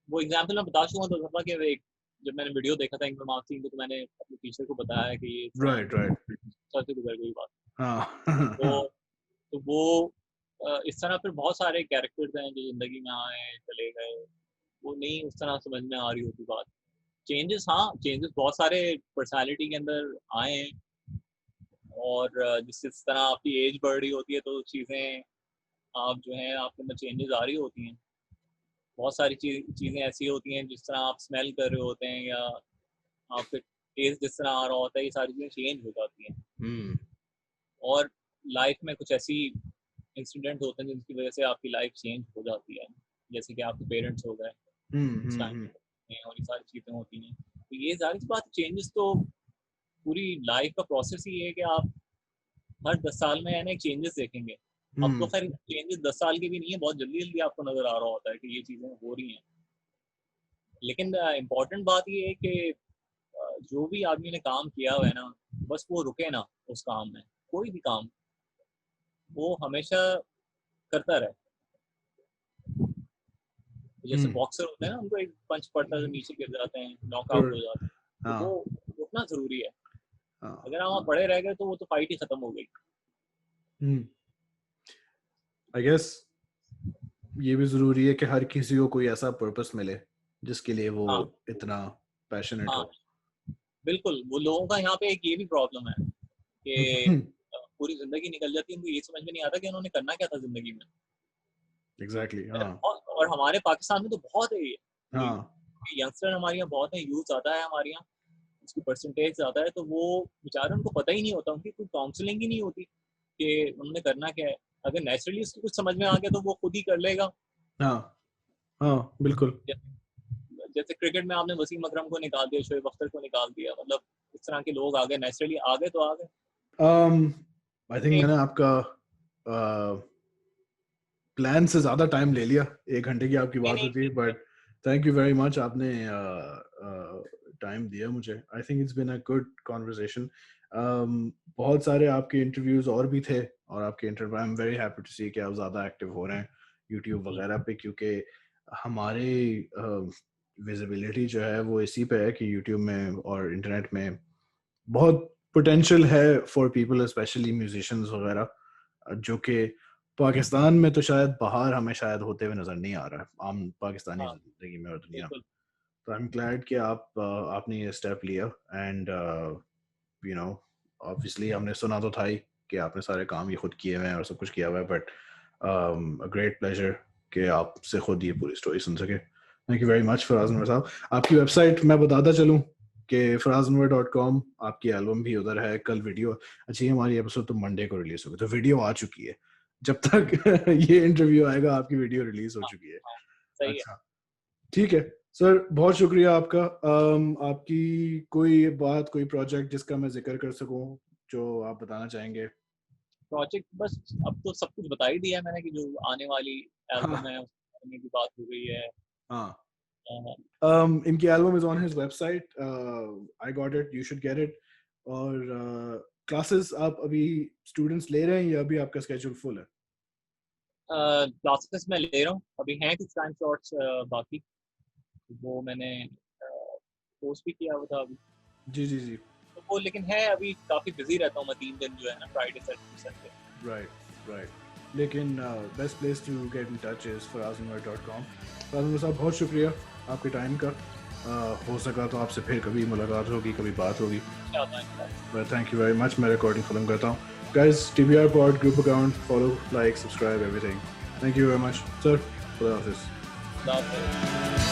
वो एग्जाम्पल मैं बता चुका तो था कि जब मैंने वीडियो देखा था इंग्लैंड मार्क्सिंग को, तो मैंने अपने टीचर को बताया कि ये राइट से गुजर गई बात। तो हाँ। तो वो इस तरह फिर बहुत सारे कैरेक्टर्स हैं जो जिंदगी में आए चले गए, वो नहीं उस तरह समझ में आ रही होती बात। चेंजेस, हाँ चेंजेस बहुत सारे पर्सनालिटी के अंदर आए हैं, और जिस तरह आपकी एज बढ़ रही होती है तो चीज़ें आप जो है आपके अंदर चेंजेस आ रही होती हैं। बहुत सारी चीज़ें ऐसी होती हैं, जिस तरह आप स्मेल कर रहे होते हैं या आपके टेस्ट जिस तरह आ रहा होता है, ये सारी चीज़ें चेंज हो जाती हैं। और लाइफ में कुछ ऐसी इंसिडेंट होते हैं जिनकी वजह से आपकी लाइफ चेंज हो जाती है, जैसे कि आपके पेरेंट्स हो गए उस टाइम में, और ये सारी चीज़ें होती हैं। तो ये सारी बात चेंजेस तो पूरी लाइफ का प्रोसेस ही है कि आप हर 10 साल में यानी चेंजेस देखेंगे। अब तो खैर चेंजेस 10 साल के भी नहीं है, बहुत जल्दी जल्दी आपको नजर आ रहा होता है कि ये चीज़ें हो रही हैं। लेकिन इम्पोर्टेंट बात ये है कि जो भी आदमी ने काम किया हुआ है ना, बस वो रुके ना उस काम में, कोई भी काम वो हमेशा करता रहे। जैसे बॉक्सर होते हैं ना, उनको एक पंच पड़ता है तो नीचे गिर जाते हैं, नॉकआउट हो जाते हैं, हाँ तो वो उतना जरूरी है। हाँ अगर हम वहाँ पड़े रह गए तो वो तो फाइट ही खत्म हो गई। आई गेस ये भी जरूरी है कि हर किसी को कोई ऐसा पर्पस मिले जिसके लिए वो हाँ इतना पैशनेट हाँ हो। बिल्कुल। वो लोगों का यहाँ पे एक ये भी प्रॉब्लम है कि पूरी जिंदगी निकल जाती है, उनको ये समझ में नहीं आता कि उन्होंने करना क्या था जिंदगी में। एग्जैक्टली हाँ और हमारे पाकिस्तान में तो बहुत है ये, हाँ यंगस्टर हमारे यहाँ बहुत है, यूथ ज्यादा है हमारे यहाँ, उसकी परसेंटेज ज्यादा है, तो वो बेचारे उनको पता ही नहीं होता, उनकी कोई काउंसलिंग ही नहीं होती कि उन्होंने करना क्या है। अगर नेचुरली उसको कुछ समझ में आ गया तो वो खुद ही कर लेगा। हाँ हाँ बिल्कुल। जैसे क्रिकेट में आपने वसीम अकरम को निकाल दिया, शोएब अख्तर को निकाल दिया, मतलब इस तरह के लोग आ गए, नेचुरली आ गए तो आ गए। आई थिंक मैंने आपका प्लान से ज्यादा टाइम ले लिया, 1 घंटे की आपकी बात होती है, but thank you very much, आपने टाइम दिया मुझे। I think it's been a good conversation. बहुत सारे आपके इंटरव्यूज और भी थे, और आपके interview I am very happy to see कि आप ज़्यादा एक्टिव हो रहे हैं यूट्यूब वगैरह पे, क्योंकि हमारे विजिबिलिटी जो है वो इसी पे है कि यूट्यूब में और इंटरनेट में बहुत पोटेंशियल है फॉर पीपल, स्पेशली म्यूजिशियंस वगैरह, जो कि पाकिस्तान में तो शायद बाहर हमें शायद होते हुए नज़र नहीं आ रहा है आम पाकिस्तानी ज़िंदगी में और दुनिया में। तो आई एम ग्लैड कि आपने ये स्टेप लिया, एंड यू नो ऑब्वियसली हमने सुना तो था ही कि आपने सारे काम ये खुद किए हुए हैं और सब कुछ किया हुआ है, बट अ ग्रेट प्लेजर कि आपसे खुद ये पूरी स्टोरी सुन सके। Thank you very much Faraz Anwar साहब। आपकी वेबसाइट मैं बताता चलूँ कि frazanwar.com, आपकी एल्बम भी उधर है। कल वीडियो, अच्छी हमारी एपिसोड तो मंडे को रिलीज होगी, तो वीडियो आ चुकी है, जब तक ये इंटरव्यू आएगा आपकी वीडियो रिलीज हो चुकी है। सही अच्छा ठीक है सर, बहुत शुक्रिया आपका। आपकी कोई बात, कोई प्रोजेक्ट जिसका मैं जिक्र कर सकूं जो आप बताना चाहेंगे? प्रोजेक्ट बस अब तो सब कुछ बता ही दिया है मैंने कि जो आने वाली एल्बम है उसके बारे में भी बात हो गई है। हाँ इनकी album is on his website, I got it, you should get it. और क्लासेस आप अभी स्टूडेंट्स ले रहे हैं या अभी आपका स्केड्यूल फुल है? क्लासेस में ले रहा हूँ, अभी हैं कुछ टाइम स्लॉट्स बाकी, वो मैंने पोस्ट भी किया हुआ था अभी। जी जी जी। तो वो लेकिन है अभी काफ़ी बिजी रहता हूँ मैं 3 दिन जो है ना, फ्राइडे सैटरडे संडे। राइट लेकिन best place to get in touch is frazanwar.com। Faraz साहब बहुत शुक्रिया आपके टाइम का। हो सका तो आपसे फिर कभी मुलाकात होगी, कभी बात होगी। Thank you very much. मैं रिकॉर्डिंग खत्म करता हूँ। Guys, TBR Pod group account, follow, like, subscribe, everything. Thank you very much, sir. खुदा हाफिज़।